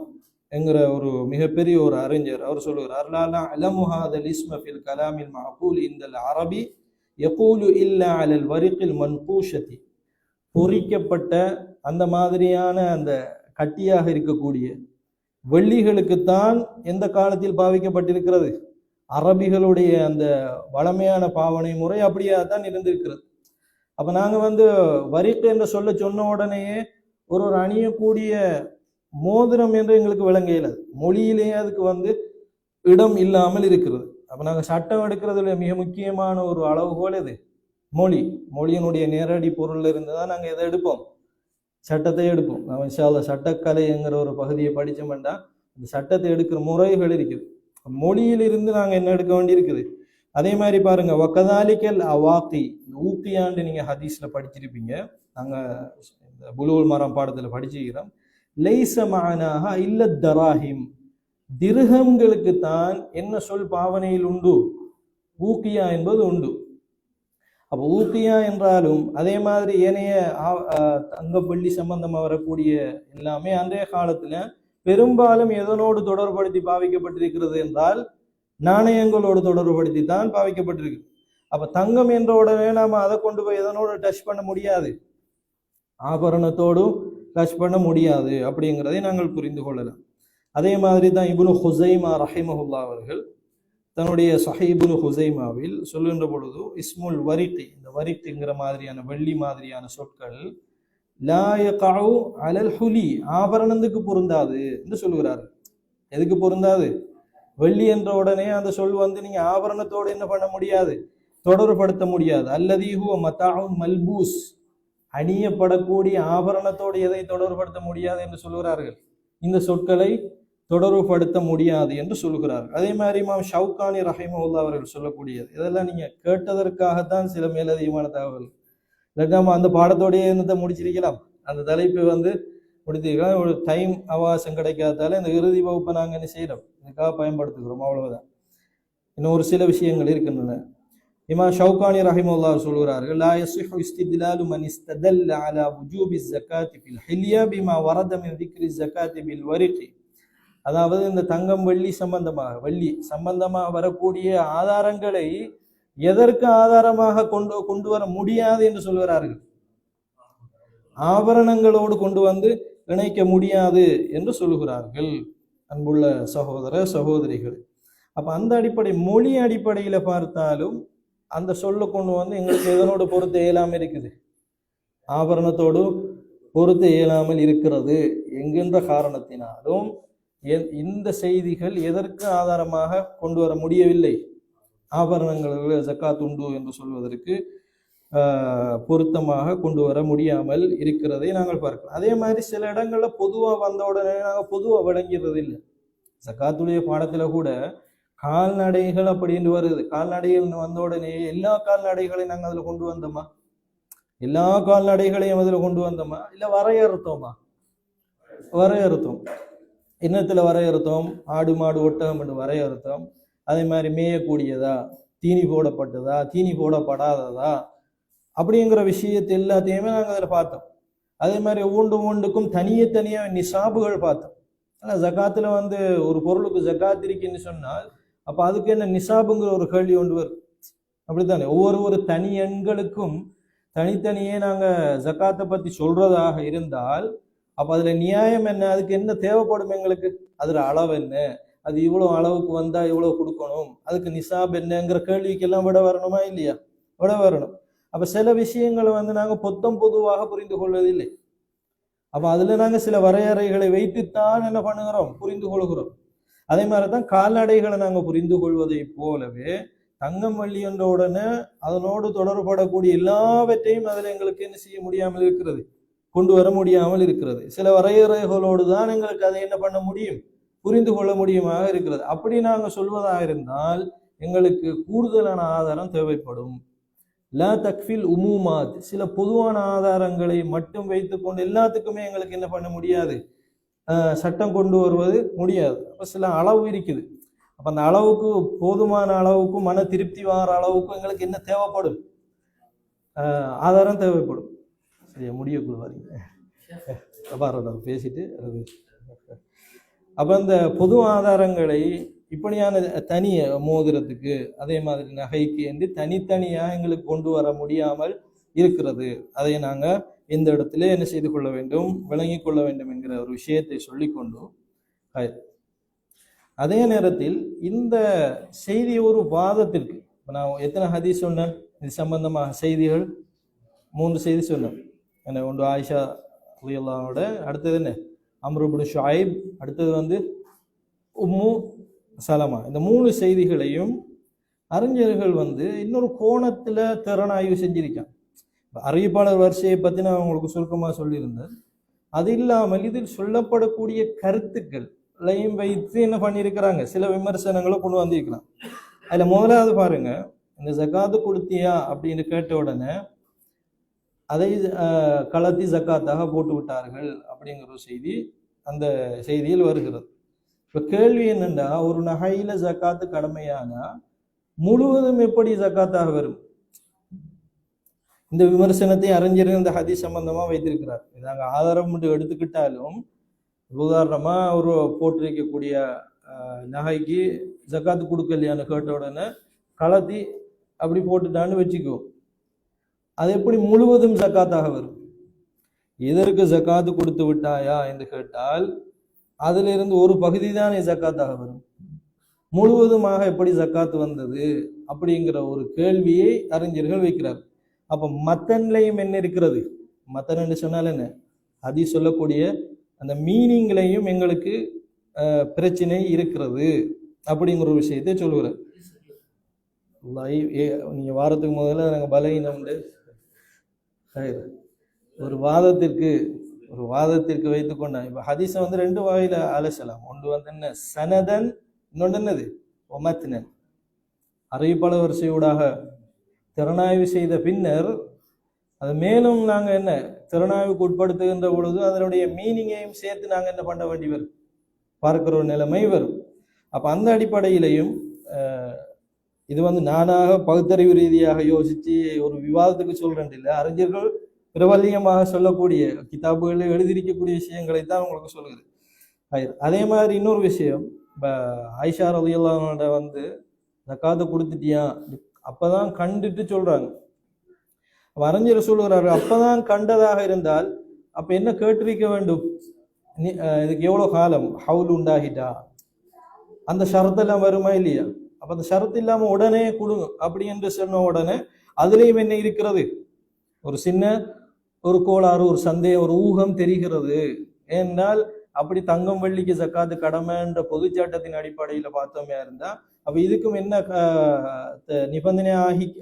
என்கிற ஒரு மிகப்பெரிய ஒரு அறிஞர், அவர் சொல்லுகிறார், லா அலமு ஹாதல் இஸ்ம ஃபில் கலாமில் மஅகூல் இந்தல் அரபி யகூலு இல்லா அலல் வரிகில் மன்கூஷதி. பொறிக்கப்பட்ட அந்த மாதிரியான அந்த கட்டியாக இருக்கக்கூடிய வெள்ளிகளுக்குத்தான் எந்த காலத்தில் பாவிக்கப்பட்டிருக்கிறது? அரபிகளுடைய அந்த வளமையான பாவனை முறை அப்படியே தான் இருந்திருக்கிறது. அப்ப நாங்க வந்து வரிக்கு என்று சொன்ன உடனேயே ஒரு அணியக்கூடிய மோதிரம் என்று எங்களுக்கு விளங்க இயலாது. மொழியிலேயே அதுக்கு வந்து இடம் இல்லாமல் இருக்கிறது. அப்ப நாங்க சட்டம் எடுக்கிறதுல மிக முக்கியமான ஒரு அளவுகோல் எது? மொழியினுடைய நேரடி பொருள் இருந்துதான் நாங்க எதை எடுப்போம்? சட்டத்தை எடுப்போம். நம்ம இன்ஷா அல்லாஹ் சட்டக்கலைங்கிற ஒரு பகுதியை படிச்சோம்னா இந்த சட்டத்தை எடுக்கிற முறைகள் இருக்குது. மொழியிலிருந்து நாங்க என்ன எடுக்க வேண்டி இருக்குது? அதே மாதிரி பாருங்க, வக்கதாலிக்கல் அவாக்கி, ஊக்கியாண்டு நீங்க ஹதீஸ்ல படிச்சிருப்பீங்க, நாங்க இந்த புலூல் மரம் பாடத்துல படிச்சுக்கிறோம். லைஸ மஅனாஹ இல்ல தராஹிம், திர்ஹம்களுக்கு தான் என்ன சொல் பாவனையில் உண்டு, ஊக்கியா என்பது உண்டு. அப்போ ஊக்கியா என்றாலும் அதே மாதிரி ஏனைய தங்கப்பள்ளி சம்பந்தமா வரக்கூடிய எல்லாமே அன்றைய காலத்துல பெரும்பாலும் எதனோடு தொடர்படுத்தி பாவிக்கப்பட்டிருக்கிறது என்றால் நாணயங்களோடு தொடர்புபடுத்தி தான் பாவிக்கப்பட்டிருக்கு. அப்ப தங்கம் என்ற உடனே நாம அதை கொண்டு போய் எதனோடு டச் பண்ண முடியாது, ஆபரணத்தோடும் டச் பண்ண முடியாது அப்படிங்கிறதை நாங்கள் புரிந்து கொள்ளலாம். அதே மாதிரி தான் இப்னு ஹுசைமா ரஹிமஹுல்லா அவர்கள் தன்னுடைய சஹீஹ் இப்னு ஹுசைமாவில் சொல்லுகின்ற பொழுது, இஸ்முல் வரிக், இந்த வரிக்குங்கிற மாதிரியான வெள்ளி மாதிரியான சொற்கள் லா யகஉ அலல் ஹுலி, ஆபரணத்துக்கு பொருந்தாது என்று சொல்லுகிறார். எதுக்கு பொருந்தாது? வெள்ளி என்ற உடனே அந்த சொல் வந்து நீங்க ஆபரணத்தோடு என்ன பண்ண முடியாது, தொடர்படுத்த முடியாது. அல்லதி ஹுவ மதாஉன் மல்பூஸ், அணியப்படக்கூடிய ஆபரணத்தோடு எதை தொடர்படுத்த முடியாது என்று சொல்கிறார்கள். இந்த சொற்களை தொடர்புபடுத்த முடியாது என்று சொல்கிறார்கள். அதே மாதிரி இமாம் ஷவுகானி ரஹிமஹுல்லாஹ் அவர்கள் சொல்லக்கூடியது, இதெல்லாம் நீங்க கேட்டதற்காகத்தான் சில மேலதிகமான தகவல். இல்லாட்டாம அந்த பாடத்தோடைய என்னத்தை முடிச்சிருக்கலாம், அந்த தலைப்பு வந்து முடித்திருக்கலாம். ஒரு டைம் அவகாசம் கிடைக்காதால இந்த இறுதி வகுப்பை நாங்கள் என்ன செய்யறோம், இதுக்காக பயன்படுத்துகிறோம், அவ்வளவுதான். இன்னும் ஒரு சில விஷயங்கள் இருக்கின்றன. இமாம் ஷவுகானி ரஹிமஹுல்லாஹ் சொல்கிறார்கள், லா யஸிஹு இஸ்தித்லாலு மன் இஸ்ததல்ல அலா வுஜூபி ஸகாத்தி ஃபில் ஹில்யா பிமா வரத மின் திக்ரி ஸகாத்தி பில் வரிகி, அதாவது இந்த தங்கம் வெள்ளி சம்பந்தமாக, வெள்ளி சம்பந்தமாக வரக்கூடிய ஆதாரங்களை எதற்கு ஆதாரமாக கொண்டு வர முடியாது என்று சொல்கிறார்கள், ஆபரணங்களோடு கொண்டு வந்து இணைக்க முடியாது என்று சொல்லுகிறார்கள். அன்புள்ள சகோதர சகோதரிகள், அப்ப அந்த அடிப்படை மொழி அடிப்படையில பார்த்தாலும் அந்த சொல்ல கொண்டு வந்து எங்களுக்கு எதனோடு பொருத்த இயலாமல் இருக்குது, ஆபரணத்தோடு பொருத்த இயலாமல் இருக்கிறது என்கின்ற காரணத்தினாலும் இந்த செய்திகள் எதற்கு ஆதாரமாக கொண்டு வர முடியவில்லை, ஆபரணங்களுக்கு ஜக்காத் உண்டு என்று சொல்வதற்கு பொருத்தமாக கொண்டு வர முடியாமல் இருக்கிறதை நாங்கள் பார்க்கலாம். அதே மாதிரி சில இடங்கள்ல பொதுவாக வந்த உடனே நாங்கள் பொதுவாக விளங்கிறது இல்லை. ஜக்காத்துடைய பாடத்துல கூட கால்நடைகள் அப்படின்னு வருது, கால்நடைகள் வந்த உடனே எல்லா கால்நடைகளையும் நாங்கள் அதுல கொண்டு வந்தோமா, எல்லா கால்நடைகளையும் அதுல கொண்டு வந்தோமா, இல்ல வரையறுத்தோமா? வரையறுத்தோம். இன்னத்துல வரையறுத்தோம், ஆடு மாடு ஒட்டகம் என்று வரையறுத்தோம். அதே மாதிரி மேயக்கூடியதா, தீனி போடப்பட்டதா, தீனி போடப்படாததா, அப்படிங்கிற விஷயத்தை எல்லாத்தையுமே நாங்கள் அதில் பார்த்தோம். அதே மாதிரி ஒவ்வொன்றுக்கும் தனியே நிசாபுகள் பார்த்தோம். ஆனால் ஜக்காத்துல வந்து ஒரு பொருளுக்கு ஜக்காத் இருக்குன்னு சொன்னால் அப்ப அதுக்கு என்ன நிசாபுங்கிற ஒரு கேள்வி கொண்டு வரும். அப்படித்தானே? ஒவ்வொரு தனி எண்களுக்கும் தனித்தனியே நாங்க ஜக்காத்தை பத்தி சொல்றதாக இருந்தால் அப்ப அதுல நியாயம் என்ன, அதுக்கு என்ன தேவைப்படும் எங்களுக்கு, அதுல அளவு என்ன, அது இவ்வளவு அளவுக்கு வந்தா இவ்வளவு கொடுக்கணும், அதுக்கு நிசாப் என்னங்கிற கேள்விக்கெல்லாம் விட வரணுமா இல்லையா? விட வரணும். அப்ப சில விஷயங்களை வந்து நாங்க பொதுவாக புரிந்து கொள்வதில்லை. அப்ப அதுல நாங்க சில வரையறைகளை வைத்துத்தான் என்ன பண்ணுகிறோம், புரிந்து கொள்கிறோம். அதே மாதிரிதான் கால்நடைகளை நாங்க புரிந்து கொள்வதை போலவே தங்கம் வெள்ளி என்ற உடனே அதனோடு தொடர்படக்கூடிய எல்லாவற்றையும் அதுல எங்களுக்கு என்ன செய்ய முடியாமல் இருக்கிறது, கொண்டு வர முடியாமல் இருக்கிறது. சில வரையறைகளோடு தான் எங்களுக்கு அதை என்ன பண்ண முடியும், புரிந்து கொள்ள முடியுமாக இருக்கிறது. அப்படி நாங்க சொல்வதாக இருந்தால் எங்களுக்கு கூடுதலான ஆதாரம் தேவைப்படும். லா தக்ஃபில் உமூமாத், சில பொதுவான ஆதாரங்களை மட்டும் வைத்துக்கொண்டு எல்லாத்துக்குமே எங்களுக்கு என்ன பண்ண முடியாது, சட்டம் கொண்டு வருவது முடியாது. அப்ப சில அளவு இருக்குது. அப்ப அந்த அளவுக்கு, போதுமான அளவுக்கு, மன திருப்தி வர அளவுக்கு எங்களுக்கு என்ன தேவைப்படும், ஆதாரம் தேவைப்படும். சரியா? முடியக்குள்ள வரீங்க பேசிட்டு. அப்ப அந்த பொது ஆதாரங்களை இப்படியான தனி மோதிரத்துக்கு அதே மாதிரி நகைக்கு என்று தனித்தனியாக எங்களுக்கு கொண்டு வர முடியாமல் இருக்கிறது. அதை நாங்க இந்த இடத்துல என்ன செய்து கொள்ள வேண்டும், விளங்கி கொள்ள வேண்டும் என்கிற ஒரு விஷயத்தை சொல்லிக்கொண்டு, அதே நேரத்தில் இந்த செய்தி ஒரு வாதத்திற்கு, நான் எத்தனை ஹதீஸ் சொன்னேன் இது சம்பந்தமாக, செய்திகள் 3 செய்தி சொன்னேன். என்ன, ஒன்று ஆயிஷா ரலியல்லாஹு, அடுத்தது என்ன அம்ரு இப்னு ஷுஐப், அடுத்தது வந்து உம்மு சலமா. இந்த 3 செய்திகளையும் அறிஞர்கள் வந்து இன்னொரு கோணத்துல திறனாய்வு செஞ்சிருக்காங்க. அறிவிப்பாளர் வரிசையை பத்தி நான் உங்களுக்கு சுருக்கமா சொல்லியிருந்தேன். அது இல்லாமல் இதில் சொல்லப்படக்கூடிய கருத்துக்கள் வைத்து என்ன பண்ணியிருக்கிறாங்க, சில விமர்சனங்களை கொண்டு வந்திருக்கிறாங்க. அதுல முதலாவது பாருங்க, இந்த ஜக்காத்து கொடுத்தியா அப்படின்னு கேட்ட உடனே அதை கலத்தி ஜக்காத்தாக போட்டு விட்டார்கள் அப்படிங்கிற ஒரு செய்தி அந்த செய்தியில் வருகிறது. இப்ப கேள்வி என்னன்னா, ஒரு நகையில ஜக்காத்து கடமையானா முழுவதும் எப்படி ஜக்காத்தாக வரும்? இந்த விமர்சனத்தை அறிஞர்கள் இந்த ஹதீஸ் சம்பந்தமா வைத்திருக்கிறார். நாங்கள் ஆதாரம் மட்டும் எடுத்துக்கிட்டாலும், உதாரணமா ஒரு போட்டிருக்கக்கூடிய நகைக்கு ஜக்காத்து கொடுக்கலையான்னு கேட்ட உடனே கலத்தி அப்படி போட்டுட்டான்னு வச்சுக்குவோம். அது எப்படி முழுவதும் ஜக்காத்தாக வரும்? எதற்கு ஜக்காத்து கொடுத்து விட்டாயா என்று கேட்டால் அதிலிருந்து ஒரு பகுதி தானே ஜக்காத்தாக வரும். முழுவதுமாக எப்படி ஜக்காத்து வந்தது அப்படிங்கிற ஒரு கேள்வியை அறிஞர்கள் வைக்கிறார். அப்ப மத்தன்லையும் என்ன இருக்கிறது? மத்தன் என்று சொன்னால் என்ன? ஹதீஸ் சொல்லக்கூடிய அந்த மீனிங்லையும் எங்களுக்கு பிரச்சனை இருக்கிறது அப்படிங்கிற ஒரு விஷயத்தை சொல்லுகிறார். நீங்க வாரத்துக்கு முதல்ல நாங்கள் பலகீனம் ஒரு வாதத்திற்கு வைத்துக்கொண்டேன். இப்ப ஹதீஸை வந்து ரெண்டு வகையில அலசலாம். ஒன்று வந்து என்ன, சனதன், இன்னொன்று என்னது ஒமத்னன். அறிவிப்பாளர் வரிசையூடாக திறனாய்வு செய்த பின்னர் அது மேலும் நாங்க என்ன திறனாய்வுக்கு உட்படுத்துகின்ற பொழுது அதனுடைய மீனிங்கையும் சேர்த்து நாங்க என்ன பண்ண வேண்டி வரும், பார்க்கிற ஒரு நிலைமை வரும். அப்ப அந்த அடிப்படையிலையும் இது வந்து நானாக பகுத்தறிவு ரீதியாக யோசிச்சு ஒரு விவாதத்துக்கு சொல்றேன் இல்லை, அறிஞர்கள் பிரபல்யமாக சொல்லக்கூடிய கிதாபுகளில் எழுதியிருக்கக்கூடிய விஷயங்களை தான் உங்களுக்கு சொல்லுது. அதே மாதிரி இன்னொரு விஷயம், இப்போ ஆயிஷா ரலியல்லாஹு வந்து ஜக்காத்தை கொடுத்துட்டியா அப்பதான் கண்டுட்டு சொல்றாங்க. அறிஞர் சொல்லுகிறாரு, அப்பதான் கண்டதாக இருந்தால் அப்ப என்ன கேட்டிருக்க வேண்டும்? இதுக்கு எவ்வளவு காலம் ஹவுல் உண்டாகிட்டா, அந்த ஷரத்தெல்லாம் வருமா இல்லையா? அப்ப அந்த ஷரத்து இல்லாம உடனே கொடுங்க அப்படி என்று சொன்ன உடனே அதுலேயும் என்ன இருக்கிறது, ஒரு சின்ன ஒரு கோளாறு, ஒரு சந்தேகம், ஒரு ஊகம் தெரிகிறது. ஏனென்றால் அப்படி தங்கம் வெள்ளிக்கு ஜக்காத்து கடமைன்ற பொதுச்சாட்டத்தின் அடிப்படையில பார்த்தோமே இருந்தா அப்ப இதுக்கும் என்ன நிபந்தனை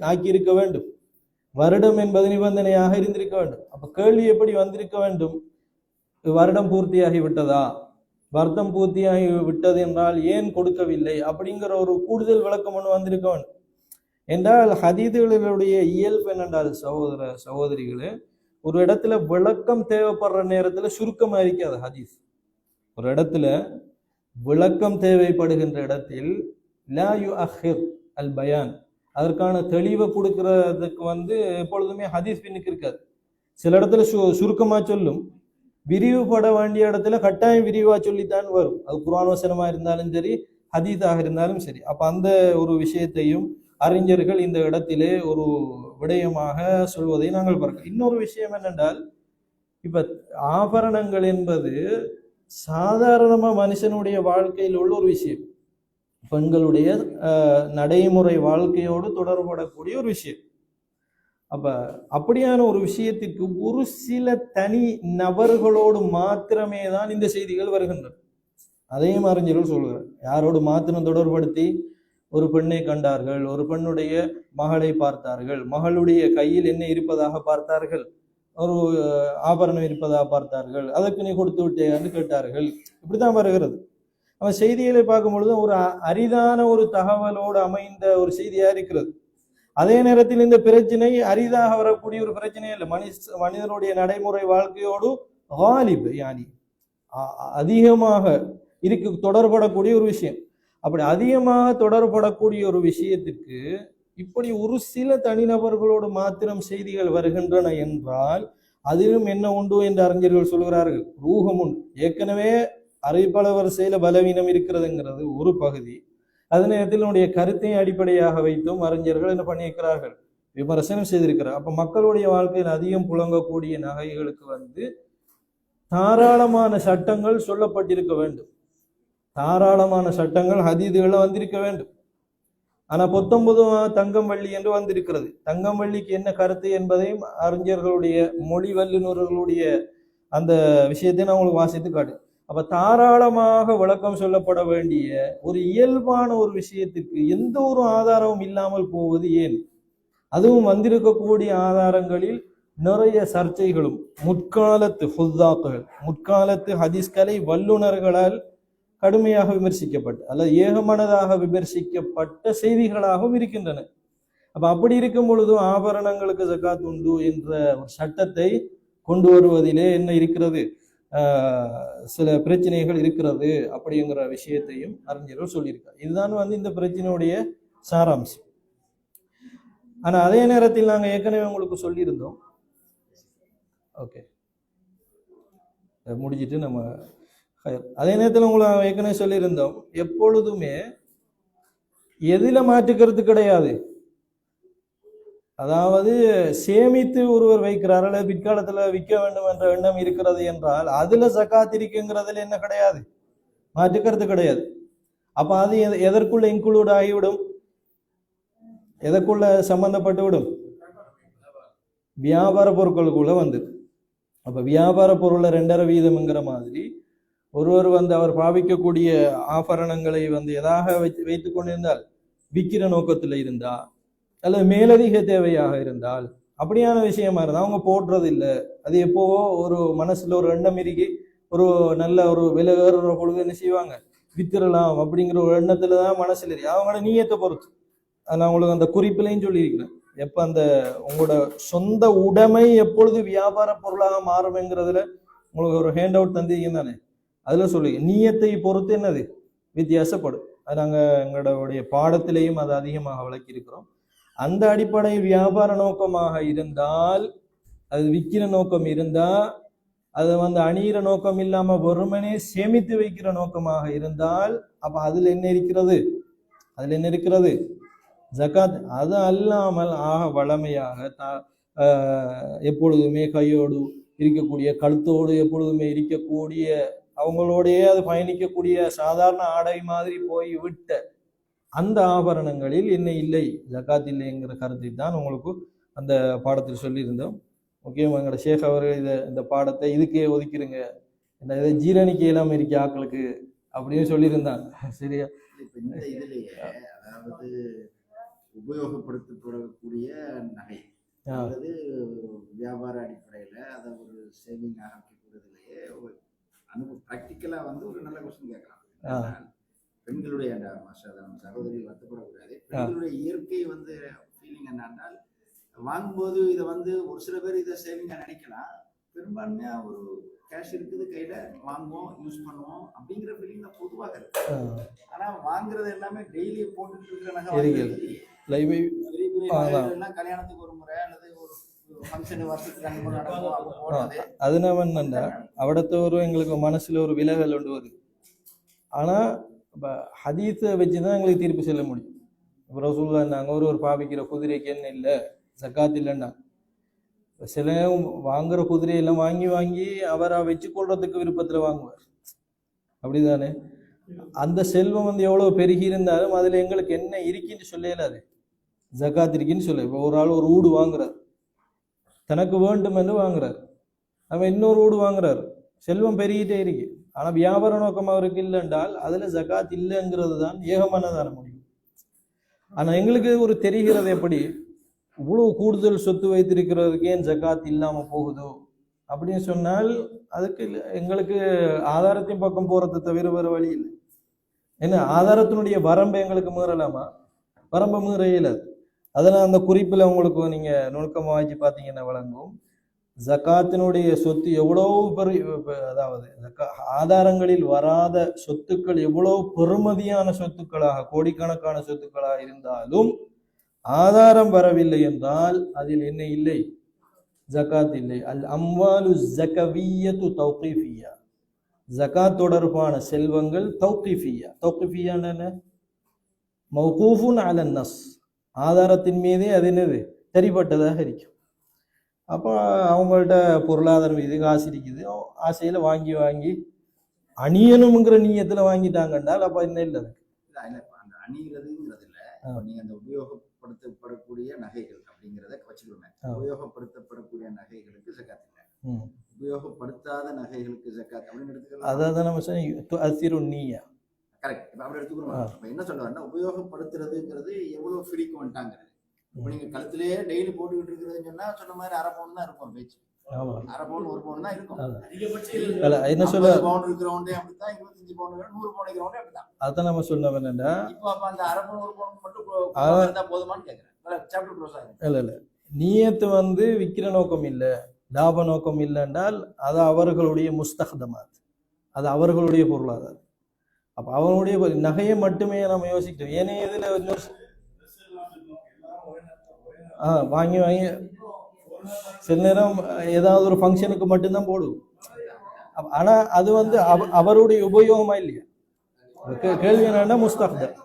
ஆக்கி இருக்க வேண்டும்? வருடம் என்பது நிபந்தனையாக இருந்திருக்க வேண்டும். அப்ப கேள்வி எப்படி வந்திருக்க வேண்டும்? வருடம் பூர்த்தியாகி விட்டதா, வருத்தம் பூர்த்தியாகி விட்டது என்றால் ஏன் கொடுக்கவில்லை அப்படிங்கிற ஒரு கூடுதல் விளக்கம் ஒன்று வந்திருக்க வேண்டும். என்றால் ஹதீதுகளுடைய இயல்பு என்னென்றால் சகோதரிகளே, ஒரு இடத்துல விளக்கம் தேவைப்படுற நேரத்துல சுருக்கமா இருக்காது ஹதீஸ். ஒரு இடத்துல விளக்கம் தேவைப்படுகின்ற இடத்தில் லா யுஅஹிர் அல் பயான், அதற்கான தெளிவை கொடுக்கறதுக்கு வந்து எப்பொழுதுமே ஹதீஸ் பின்னுக்கு இருக்காது. சில இடத்துல சுருக்கமா சொல்லும், விரிவுபட வேண்டிய இடத்துல கட்டாயம் விரிவா சொல்லித்தான் வரும். அது குர்ஆன் வசனமா இருந்தாலும் சரி, ஹதீஸாக இருந்தாலும் சரி. அப்ப அந்த ஒரு விஷயத்தையும் அறிஞர்கள் இந்த இடத்திலே ஒரு விடயமாக சொல்வதை நாங்கள் பார்க்கிறோம். இன்னொரு விஷயம் என்னென்றால், இப்ப ஆபரணங்கள் என்பது சாதாரணமா மனுஷனுடைய வாழ்க்கையில் உள்ள ஒரு விஷயம், பெண்களுடைய நடைமுறை வாழ்க்கையோடு தொடர்படக்கூடிய ஒரு விஷயம். அப்ப அப்படியான ஒரு விஷயத்திற்கு ஒரு சில தனி நபர்களோடு மாத்திரமே தான் இந்த செய்திகள் வருகின்றன. அதையும் அறிஞர்கள் சொல்கிறார். யாரோடு மாத்திரம் தொடர்படுத்தி? ஒரு பெண்ணை கண்டார்கள், ஒரு பெண்ணுடைய மகளை பார்த்தார்கள், மகளுடைய கையில் என்ன இருப்பதாக பார்த்தார்கள், ஒரு ஆபரணம் இருப்பதாக பார்த்தார்கள், அதற்கு நீ கொடுத்து விட்டேன்னு கேட்டார்கள். இப்படித்தான் வருகிறது. அவன் செய்திகளை பார்க்கும் பொழுது ஒரு அரிதான ஒரு தகவலோடு அமைந்த ஒரு செய்தியா இருக்கிறது. அதே நேரத்தில் இந்த பிரச்சனை அரிதாக வரக்கூடிய ஒரு பிரச்சனை இல்லை, மனிதனுடைய நடைமுறை வாழ்க்கையோடு காலிப் யானி அதிகமாக தொடர்படக்கூடிய ஒரு விஷயம். அப்படி அதிகமாக தொடர்படக்கூடிய ஒரு விஷயத்துக்கு இப்படி ஒரு சில தனிநபர்களோடு மாத்திரம் செய்திகள் வருகின்றன என்றால் அதிலும் என்ன உண்டு என்று அறிஞர்கள் சொல்கிறார்கள், ரூகம் உண்டு. ஏற்கனவே அறிவிப்பாளர் வரிசையில பலவீனம் இருக்கிறதுங்கிறது ஒரு பகுதி. அதே நேரத்தில் என்னுடைய கருத்தை அடிப்படையாக வைத்தும் அறிஞர்கள் என்ன பண்ணியிருக்கிறார்கள், விமர்சனம் செய்திருக்கிறார். அப்ப மக்களுடைய வாழ்க்கையில் அதிகம் புழங்கக்கூடிய நகைகளுக்கு வந்து தாராளமான சட்டங்கள் சொல்லப்பட்டிருக்க வேண்டும், தாராளமான சட்டங்கள் ஹதீதுகளை வந்திருக்க வேண்டும். ஆனா 19 தங்கம் வள்ளி என்று வந்திருக்கிறது. தங்கம் வள்ளிக்கு என்ன கருத்து என்பதையும் அறிஞர்களுடைய மொழி வல்லுநர்களுடைய அந்த விஷயத்தை நான் உங்களுக்கு வாசித்து காட்டு. அப்ப தாராளமாக விளக்கம் சொல்லப்பட வேண்டிய ஒரு இயல்பான ஒரு விஷயத்திற்கு எந்த ஒரு ஆதாரமும் இல்லாமல் போவது ஏன்? அதுவும் வந்திருக்கக்கூடிய ஆதாரங்களில் நிறைய சர்ச்சைகளும் முற்காலத்து ஃபுத்தாக்கள், முற்காலத்து ஹதீஸ்கலை வல்லுநர்களால் கடுமையாக விமர்சிக்கப்பட்ட அல்லது ஏகமனதாக விமர்சிக்கப்பட்ட செய்திகளாகவும் இருக்கின்றன. அப்ப அப்படி இருக்கும் பொழுதும் ஆபரணங்களுக்கு ஜக்காத் உண்டு என்ற ஒரு சட்டத்தை கொண்டு வருவதிலே என்ன இருக்கிறது, சில பிரச்சனைகள் இருக்கிறது அப்படிங்கிற விஷயத்தையும் அறிஞர்கள் சொல்லியிருக்காங்க. இதுதான் இந்த பிரச்சனையுடைய சாராம்சம். ஆனா அதே நேரத்தில் நாங்க ஏற்கனவே உங்களுக்கு சொல்லியிருந்தோம், ஓகே முடிஞ்சிட்டு நம்ம அதே நேரத்தில் உங்களை ஏற்கனவே சொல்லியிருந்தோம், எப்பொழுதுமே எதில மாற்றுக்கிறது கிடையாது. அதாவது சேமித்து ஒருவர் வைக்கிறார் அல்லது பிற்காலத்துல விற்க வேண்டும் என்ற எண்ணம் இருக்கிறது என்றால் அதுல ஜக்காத் இருக்குங்கிறதுல என்ன கிடையாது, மாற்றுக்கிறது கிடையாது. அப்ப அது எதற்குள்ள இன்க்ளூட் ஆகிவிடும், எதற்குள்ள சம்பந்தப்பட்டு விடும், வியாபார பொருட்களுக்குள்ள வந்துடும். அப்ப வியாபார பொருளை 2.5% மாதிரி ஒருவர் அவர் பாவிக்கக்கூடிய ஆபரணங்களை எதாக வைத்துக் கொண்டிருந்தால், விற்கிற நோக்கத்தில் இருந்தா அல்லது மேலதிக தேவையாக இருந்தால், அப்படியான விஷயமா இருந்தா அவங்க போடுறது இல்லை. அது எப்போவோ ஒரு மனசுல ஒரு எண்ணம் இருக்கி ஒரு நல்ல ஒரு விலை ஏறுற பொழுது என்ன செய்வாங்க, வித்துடலாம் அப்படிங்கிற ஒரு எண்ணத்துலதான் மனசுல இருக்கு. அவங்களோட நீயத்தை பொறுத்து நான் உங்களுக்கு அந்த குறிப்பிலையும் சொல்லியிருக்கிறேன். எப்ப உங்களோட சொந்த உடைமை எப்பொழுது வியாபார பொருளாக மாறும்ங்கிறதுல உங்களுக்கு ஒரு ஹேண்ட் அவுட் தந்தீங்க தானே, அதுல சொல்லி நீயத்தை பொறுத்து என்னது வித்தியாசப்படும். அது நாங்கள் எங்களுடைய பாடத்திலையும் அதை அதிகமாக விளக்கி இருக்கிறோம். அந்த அடிப்படையில் வியாபார நோக்கமாக இருந்தால், அது விற்கிற நோக்கம் இருந்தா, அது அணியிற நோக்கம் இல்லாம வெறுமனே சேமித்து வைக்கிற நோக்கமாக இருந்தால், அப்ப அதுல என்ன இருக்கிறது, ஜக்காத். அது அல்லாமல் ஆக வளமையாக எப்பொழுதுமே கையோடு இருக்கக்கூடிய, கழுத்தோடு எப்பொழுதுமே இருக்கக்கூடிய, அவங்களோடையே அது பயணிக்கக்கூடிய சாதாரண ஆடை மாதிரி போய் விட்ட அந்த ஆபரணங்களில் என்ன இல்லை, ஜக்காத் இல்லைங்கிற கருத்தை தான் உங்களுக்கு அந்த பாடத்தில் சொல்லியிருந்தோம். முக்கியமாக எங்களோட ஷேக் அவர்கள் இந்த பாடத்தை இதுக்கே ஒதுக்கிடுங்க, இதை ஜீரணிக்க இல்லாமல் இருக்க ஆக்களுக்கு அப்படின்னு சொல்லியிருந்தாங்க. சரியா? இந்த இதுலயே அதாவது உபயோகப்படுத்தப்படக்கூடிய நகை அதாவது வியாபார அடிப்படையில அதை ஒரு சேவிங் ஆரம்பிக்கிறதுலயே பிராக்டிக்கலா ஒரு நல்ல கொஸ்டின் கேட்கலாம். பெண்களுடைய சகோதரி வருத்தப்படக்கூடாது. பெண்களுடைய இயற்கை ஃபீலிங் என்னன்னால், வாங்கும்போது இதை ஒரு சில பேர் இதை சேவிங்கா நினைக்கலாம். பெரும்பான்மையா ஒரு கேஷ் இருக்குது கையில, வாங்குவோம் யூஸ் பண்ணுவோம் அப்படிங்கிற ஃபீலிங் தான் பொதுவாக இருக்கு. ஆனா வாங்குறது எல்லாமே டெய்லி போட்டுட்டு இருக்கிற நகை எல்லாம் கல்யாணத்துக்கு ஒரு முறை அல்லது ஒரு ஃபங்க்ஷன் வருஷத்துக்கு 2 முறை நடக்கும். அதனால என்னண்டா அவிடத்த எங்களுக்கு மனசுல ஒரு விலகல் ஒன்று வருது. ஆனா ஹதீஸை வச்சுதான் எங்களுக்கு தீர்ப்பு செல்ல முடியும். இப்போ ரசூலுல்லாஹ் நாங்க ஒரு பாவிக்கிற குதிரைக்கு என்ன இல்லை, ஜக்காத் இல்லைன்னா, சில வாங்குற குதிரையெல்லாம் வாங்கி அவரை வச்சு கொள்றதுக்கு விருப்பத்துல வாங்குவார். அப்படிதானே? அந்த செல்வம் எவ்வளவு பெருகி இருந்தாலும் அதுல எங்களுக்கு என்ன இருக்குன்னு சொல்லலாது, ஜக்காத் இருக்குன்னு சொல்ல. இப்போ ஒரு ஆள் ஒரு வீடு வாங்குறார், தனக்கு வேண்டும் என்று வாங்குறார், அவன் இன்னொரு வீடு வாங்குறாரு, செல்வம் பெருகிட்டே இருக்கு. ஆனா வியாபார நோக்கம் அவருக்கு இல்லை என்றால் அதுல ஜக்காத் இல்லைங்கிறது தான் ஏகமானதான முடியும். ஆனா எங்களுக்கு ஒரு தெரிகிறது, எப்படி இவ்வளவு கூடுதல் சொத்து வைத்திருக்கிறதுக்கு ஏன் ஜக்காத் இல்லாம போகுதோ அப்படின்னு சொன்னால், அதுக்கு எங்களுக்கு ஆதாரத்தின் பக்கம் போறதை தவிர வேறு வழி இல்லை. ஏன்னா ஆதாரத்தினுடைய வரம்பை எங்களுக்கு மீறலாமா, வரம்பை மீற இயலாது. அதெல்லாம் அந்த குறிப்பில் உங்களுக்கு நீங்க நுணுக்கமாக வச்சு பார்த்தீங்கன்னா வழங்கும். ஜக்காத்தினுடைய சொத்து எவ்வளவு அதாவது ஆதாரங்களில் வராத சொத்துக்கள் எவ்வளவு பெறுமதியான சொத்துக்களாக, கோடிக்கணக்கான சொத்துக்களாக இருந்தாலும் ஆதாரம் வரவில்லை என்றால் அதில் என்ன இல்லை, ஜக்காத் இல்லை. அல் அம்வாலு ஜகவிய்யத்து தௌகீஃபிய்யா, ஜக்காத் தொடர்பான செல்வங்கள் தௌகீஃபிய்யா. தௌகீஃபிய்யான்னு என்ன? மௌகூஃபுன் அலன் நஸ், ஆதாரத்தின் மீதே அது என்னது தெரிப்பட்டதாக இருக்கும். அப்போ அவங்கள்ட்ட பொருளாதாரம் இது காசு இருக்குது, ஆசையில வாங்கி அணியணுங்கிற நீயத்துல வாங்கிட்டாங்கன்றால் அப்ப என்ன இல்லை அந்த அணிகிறதுங்கிறதுல நீங்க அந்த உபயோகப்படுத்தப்படக்கூடிய நகைகள் அப்படிங்கிறத வச்சுக்கோங்க. உபயோகப்படுத்தப்படக்கூடிய நகைகளுக்கு ஜக்காத் இல்லை, உபயோகப்படுத்தாத நகைகளுக்கு ஜக்காத் அப்படின்னு எடுத்துக்கலாம். அதான் நம்ம அசிரு நீயா கரெக்ட். இப்ப அப்படி எடுத்துக்கிறோம். அப்ப என்ன சொல்லுவாருன்னா, உபயோகப்படுத்துறதுங்கிறது எவ்வளவு ஃப்ரீக்வெண்டாங்கிறது. இப்போ நீங்க கழுத்திலேயே டெய்லி போட்டுக்கிட்டு இருக்கிறதுன்னு சொன்னா சொன்ன மாதிரி 1/2 பவுன் தான் இருக்கும் பேச்சு. ஆமா. அரை பவுன் 1 பவுன் தான் இருக்கும். அல்ல என்ன சொல்ல பவுன் இருக்கிறவங்க அப்படித்தான், 25 பவுன் 100 பவுன் இருக்கிறவங்க அப்படித்தான். அதான் நம்ம சொன்னோம் என்னன்னா இப்போ அப்ப அந்த அரை பவுன் 1 பவுன் மட்டும் இருந்தா போதுமான்னு கேட்கிறேன். சாப்டர் க்ளோஸ் ஆகும். இல்ல நியத்து வந்து விக்கிர நோக்கம் இல்லை, லாப நோக்கம் இல்லை என்றால் அது அவர்களுடைய முஸ்தகதமாத், அது அவர்களுடைய பொருளாதாரம். அப்ப அவனுடைய நகையை மட்டுமே நம்ம யோசிக்கிறோம். ஏன்னா இதுல வாங்கி வாங்கி சில நேரம் ஏதாவது ஒரு ஃபங்க்ஷனுக்கு மட்டும்தான் போடுவோம். ஆனா அது வந்து அவருடைய உபயோகமா இல்லையா? கேள்வி என்னன்னா முஸ்தகதம்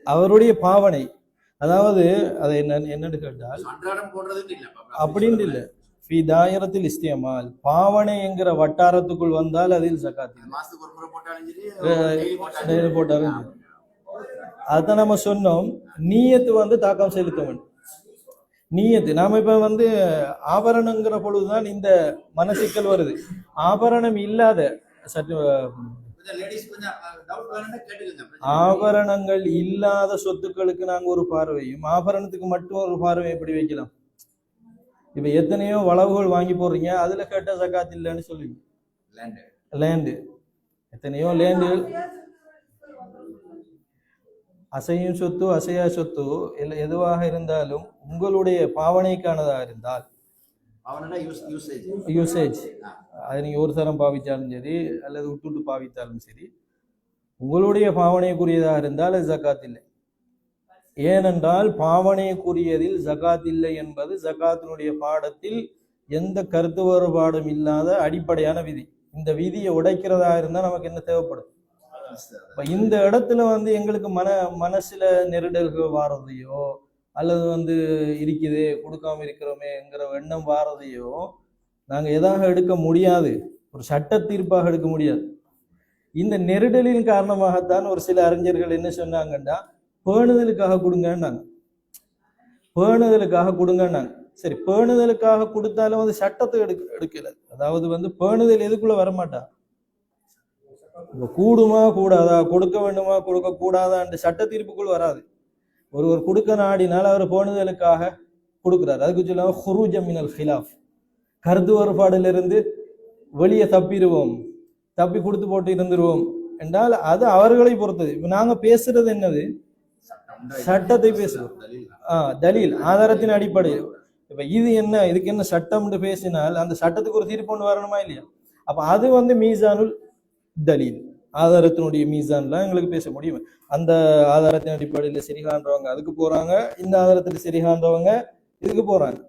அவருடைய பாவனை. அதாவது அதை என்னன்னு கேட்டால் அப்படின்னு இல்லை, ஃபி தாயிரத்தில் இஸ்தியமால் பாவனைங்கிற வட்டாரத்துக்குள் வந்தால் அதில் ஜகாத் போட்டாலும். அதான் நம்ம சொன்னோம், நீயத்து வந்து தாக்கம் செலுத்த வேண்டும். நீயத்து நாம இப்ப வந்து ஆபரணங்கிற பொழுதுதான் இந்த மனசிக்கல் வருது. ஆபரணம் இல்லாத சற்று ஆபரணங்கள் இல்லாத சொத்துக்களுக்கு நாங்க ஒரு பார்வையும் ஆபரணத்துக்கு மட்டும் ஒரு பார்வை எப்படி வைக்கலாம்? இப்ப எத்தனையோ வளவுகள் வாங்கி போடுறீங்க, அதுல கேட்ட ஜகாத் இல்லைன்னு சொல்லுவீங்க. லேண்டு எத்தனையோ லேண்டு, அசையும் சொத்து அசையா சொத்து எதுவாக இருந்தாலும் உங்களுடைய பாவனைக்கானதாக இருந்தால் யூசேஜ் அதை நீங்க ஒரு தரம் பாவித்தாலும் சரி அல்லது விட்டுட்டு பாவித்தாலும் சரி, உங்களுடைய பாவனைக்குரியதாக இருந்தால் அது ஜகாத் இல்லை. ஏனென்றால் பாவனைக்குரியதில் ஜகாத் இல்லை என்பது ஜகாத்தினுடைய பாடத்தில் எந்த கருத்து வேறுபாடும் இல்லாத அடிப்படையான விதி. இந்த விதியை உடைக்கிறதா இருந்தால் நமக்கு என்ன தேவைப்படும்? இப்ப இந்த இடத்துல வந்து எங்களுக்கு மனசுல நெருடல்கள் வாரதையோ அல்லது வந்து இருக்குது கொடுக்காம இருக்கிறோமேங்கிற எண்ணம் வாரதையோ நாங்க எதாக எடுக்க முடியாது, ஒரு சட்ட தீர்ப்பாக எடுக்க முடியாது. இந்த நெருடலின் காரணமாகத்தான் ஒரு சில அறிஞர்கள் என்ன சொன்னாங்கன்னா, பேணுதலுக்காக கொடுங்கன்னாங்க. பேணுதலுக்காக கொடுங்கன்னாங்க. சரி, பேணுதலுக்காக கொடுத்தாலும் வந்து சட்டத்தை எடுக்கல. அதாவது வந்து பேணுதல் எதுக்குள்ள வரமாட்டா, கூடுமா கூடாதா, கொடுக்க வேண்டுமா கொடுக்க கூடாதா அந்த சட்ட தீர்ப்புக்குள் வராது. ஒருவர் கொடுக்க நாடினால் அவர் பேணுதலுக்காக கொடுக்கிறார். அதுக்கு சொல்லுவாங்க ஹுரூஜ மினல் ஹிலாஃப், கருத்து வேறுபாடிலிருந்து வெளியே தப்பிடுவோம், தப்பி கொடுத்து போட்டு இருந்துருவோம் என்றால் அது அவர்களை பொறுத்தது. இப்ப நாங்க பேசுறது என்னது? சட்டத்தை பேசுறோம். தலீல் ஆதாரத்தின் அடிப்படையில். இப்ப இது என்ன, இதுக்கு என்ன சட்டம்னு பேசினால் அந்த சட்டத்துக்கு ஒரு தீர்ப்பு ஒன்று வரணுமா இல்லையா? அப்ப அது வந்து மீசானுல் தலீல், ஆதாரத்தினுடைய மீசான்லாம் எங்களுக்கு பேச முடியும். அந்த ஆதாரத்தின் அடிப்படையில் சரிகான்றவங்க அதுக்கு போறாங்க, இந்த ஆதாரத்தில் சரிகான்றவங்க இதுக்கு போறாங்க.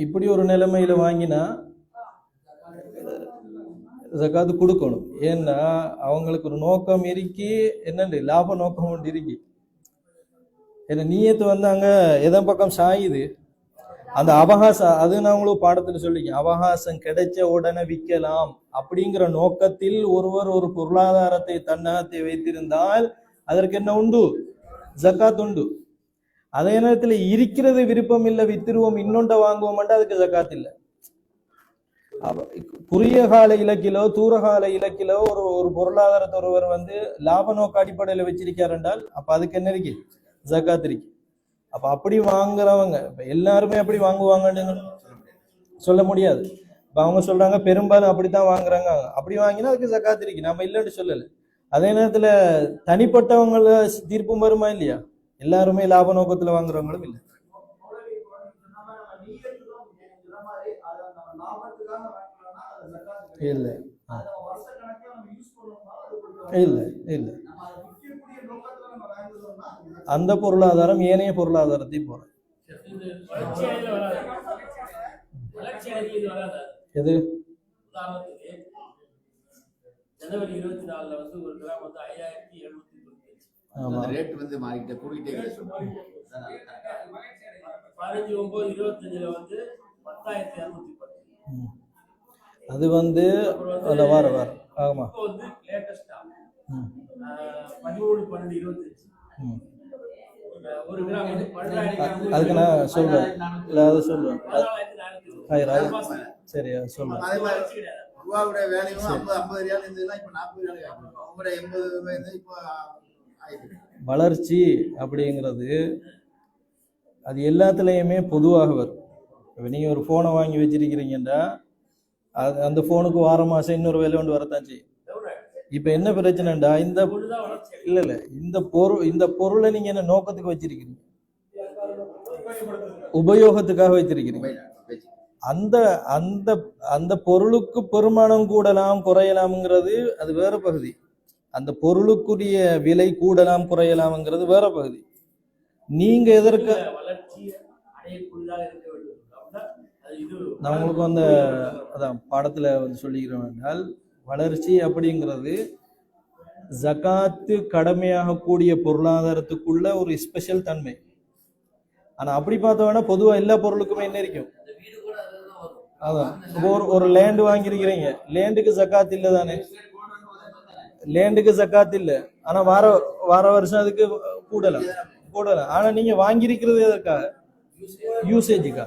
இப்படி ஒரு நிலைமையில வாங்கினா ஜகாத்து கொடுக்கணும். ஏன்னா அவங்களுக்கு ஒரு நோக்கம் இருக்கி, என்னண்டு லாப நோக்கம் ஒன்று இருக்கி. ஏன்னா நீயத்து வந்து அங்க எதன் பக்கம் சாயுது, அந்த அவகாசம், அது நான் உங்களுக்கு பாடத்துல சொல்லிக்கேன், அவகாசம் கிடைச்ச உடனே விற்கலாம் அப்படிங்கிற நோக்கத்தில் ஒருவர் ஒரு பொருளாதாரத்தை தன்னகத்தை வைத்திருந்தால் அதற்கு என்ன உண்டு? ஜகாத் உண்டு. அதே நேரத்தில் இருக்கிறது விருப்பம் இல்லை, வித்திருவோம் இன்னொண்ட வாங்குவோம், அதுக்கு ஜகாத் இல்லை. குறுகிய கால இலக்கிலோ தூரகால இலக்கிலோ ஒரு பொருளாதாரத்தை ஒருவர் வந்து லாப நோக்க அடிப்படையில வச்சிருக்கார் என்றால் அப்ப அதுக்கு என்ன இருக்கு? ஜகாத் இருக்கு. அப்ப அப்படி வாங்குறவங்க இப்ப எல்லாருமே அப்படி வாங்குவாங்கன்னு சொல்ல முடியாது. இப்ப அவங்க சொல்றாங்க பெரும்பாலும் அப்படித்தான் வாங்குறாங்க, அப்படி வாங்கினா அதுக்கு ஜகாத் இருக்கு, நம்ம இல்லைன்னு சொல்லல. அதே நேரத்துல தனிப்பட்டவங்கள தீர்ப்பும் வருமா இல்லையா? எல்லாருமே லாப நோக்கத்துல வாங்குறவங்களும் இல்லை. இல்லை இல்லை இல்லை, அந்த பொருளாதாரம் ஏனைய பொருளாதாரத்தை போற எது ஜனவரி 24 வந்து ஒரு கிராம் வந்து 5795. ஆமா ரேட் வந்து மாறிக்கிட்டே கூடிக்கிட்டே சொல்லுவாங்க. 15/9/25 வந்து 10,210. அது வந்து அதுல வர ஆமா இப்போ வந்து லேட்டஸ்டா 13/12/25 ஒரு கிராம் வந்து 12,000. அதுக்கு நான் சொல்றேன் இல்ல அதை சொல்றேன் 14,400. சரி அதை சொல்றேன். அதே மாதிரி ரூபாவுடைய வேலையும் 50 ரியால் இருந்ததுன்னா இப்போ 40 ரியால் ஆகும். அவங்களோட 80 ரூபாய் இப்போ ஆயிடுது. வளர்ச்சி அப்படிங்கிறது அது எல்லாத்துலேயுமே பொதுவாக வரும். இப்போ நீங்கள் ஒரு ஃபோனை வாங்கி வச்சிருக்கிறீங்கன்னா அது அந்த ஃபோனுக்கு வார மாதம் இன்னொரு விலை கொண்டு வரத்தான் செய்யும். இப்போ என்ன பிரச்சனைண்டா இந்த இல்லை இந்த பொருளை நீங்கள் என்ன நோக்கத்துக்கு வச்சிருக்கிறீங்க? உபயோகத்துக்காக வச்சிருக்கிறீங்க. அந்த அந்த அந்த பொருளுக்கு பெருமானம் கூடலாம் குறையலாம்ங்கிறது அது வேற பகுதி. அந்த பொருளுக்குரிய விலை கூடலாம் குறையலாம்ங்கிறது வேற பகுதி. நீங்க எதற்கு நான் உங்களுக்கு அந்த அதான் பாடத்துல வந்து சொல்லிக்கிறோம் என்றால் வளர்ச்சி அப்படிங்கிறது ஜகாத்து கடமையாகக்கூடிய பொருளாதாரத்துக்குள்ள ஒரு ஸ்பெஷல் தன்மை. ஆனா அப்படி பார்த்தோம்னா பொதுவா எல்லா பொருளுக்குமே என்ன இருக்கும்? அதான் ஒரு லேண்ட் வாங்கியிருக்கிறீங்க, லேண்டுக்கு ஜகாத் இல்லை தானே? லேண்டுக்கு ஜகாத் இல்லை, ஆனா வார வருஷம் அதுக்கு கூடலாம். ஆனா நீங்க வாங்கியிருக்கிறது எதற்காக? யூசேஜுக்கா?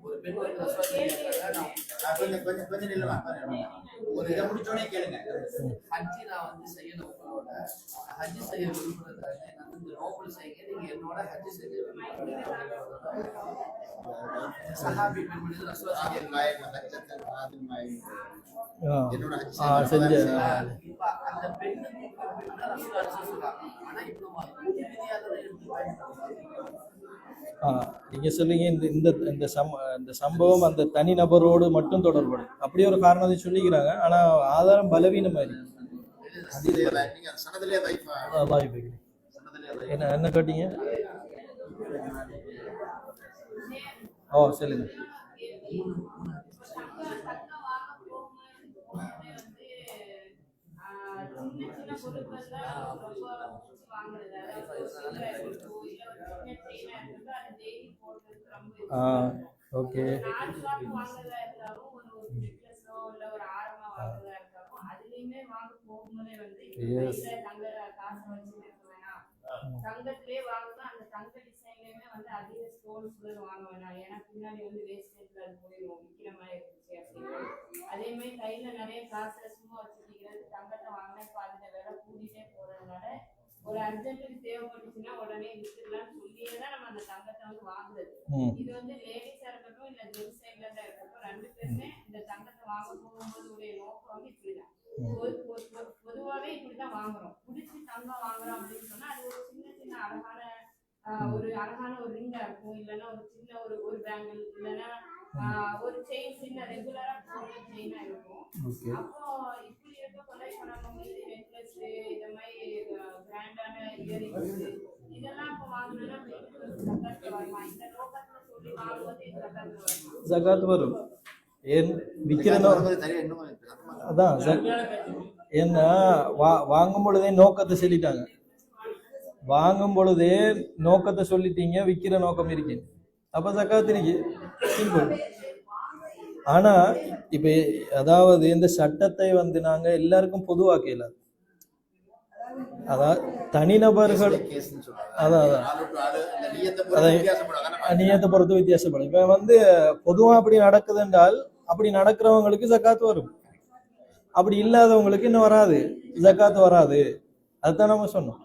ஒரு பெண் வந்து கொஞ்சம் நில்லமா ஒரு இதை முடிச்சோடனே கேளுங்க. ஹஜ்ஜி நான் வந்து செய்யணும், உங்களோட ஹஜ்ஜி செய்ய விரும்புறதால நான் இந்த நோபல் செய்ய நீங்க என்னோட ஹஜ்ஜி செய்ய சஹாபி பெண்மணி ரசூலுல்லாஹி என்னோட ஹஜ்ஜி செஞ்ச இப்ப அந்த பெண்ணுக்கு ரசூலுல்லாஹி சொல்றாங்க. ஆனா இப்போ நீங்க சொல்லுங்க இந்த சம்பவம் அந்த தனி நபரோடு மட்டும் தொடர்படும் அப்படி ஒரு காரணத்தை சொல்லிக்கிறாங்க. ஆனா ஆதாரம் பலவீனமா இருக்கு. என்ன கேட்டீங்க? ஓ சொல்லுங்க. ஓகே தங்கத்திலே வாங்கணும். அந்த தங்க டிசைன்லயுமே வந்து அதிக ஸ்டோன்ஸ் வாங்க வேணாம், ஏன்னா பின்னாடி வந்து வேஸ்டேஜ்ல அது போயிடும், விற்கிற மாதிரி இருந்துச்சு அப்படின்னு. அதே மாதிரி கையில நிறைய காசை சும்மா வச்சுக்கிறது, தங்கத்தை வாங்கினா இப்போ அதுல விலை கூடிட்டே போறதுனால ஒரு அர்ஜென்ட்டுக்கு தேவைப்பட்டுச்சுன்னா உடனே வித்துக்கலாம்னு சொல்லியே தான் நம்ம அந்த தங்கத்தை வந்து வாங்குறது. இது வந்து லேடிஸா இருக்கட்டும் இல்ல ஜென்ஸ் சைட்ல தான் இருக்கட்டும், ரெண்டு பேருமே இந்த தங்கத்தை வாங்க போகும்போது உடைய நோக்கம் வந்து இப்படிதான். பொதுவாவே இப்படிதான் வாங்குறோம். பிடிச்சி தங்கம் வாங்குறோம் அப்படின்னு சொன்னா அது ஒரு சின்ன சின்ன அழகான ஒரு ரிங்கா இருக்கும், இல்லைன்னா ஒரு சின்ன ஒரு பேங்கிள், இல்லைன்னா ஒரு செயின், சின்ன ரெகுலரா போடுற செயினா இருக்கும். அப்போ இப்படி இருக்க கொலை பண்ணாம வந்து நெக்லஸ் இந்த மாதிரி கிராண்டான இயரிங்ஸ் இதெல்லாம் இப்போ வாங்கினா ஜகாத் வருமா? இந்த நோக்கத்துல சொல்லி வாங்கும்போது ஜகாத் வருமா? ஜகாத் வரும். ஏன் விற்கிறனோ அதான் ஏன்னா வாங்கும் பொழுதே நோக்கத்தை சொல்லிட்டாங்க. வாங்கும் பொழுதே நோக்கத்தை சொல்லிட்டீங்க, விற்கிற நோக்கம் இருக்கு, அப்ப ஜகாத் இருக்கு. சிம்பிள். ஆனா இப்ப அதாவது இந்த சட்டத்தை வந்து நாங்க எல்லாருக்கும் பொதுவாக்கல. அதாவது தனிநபர்கள் நியத்தை பொறுத்து வித்தியாசப்படும். இப்ப வந்து பொதுவா அப்படி நடக்குது என்றால் அப்படி நடக்கிறவங்களுக்கு ஜகாத் வரும், அப்படி இல்லாதவங்களுக்கு இன்னும் வராது, ஜகாத் வராது. அதுதான் நம்ம சொன்னோம்.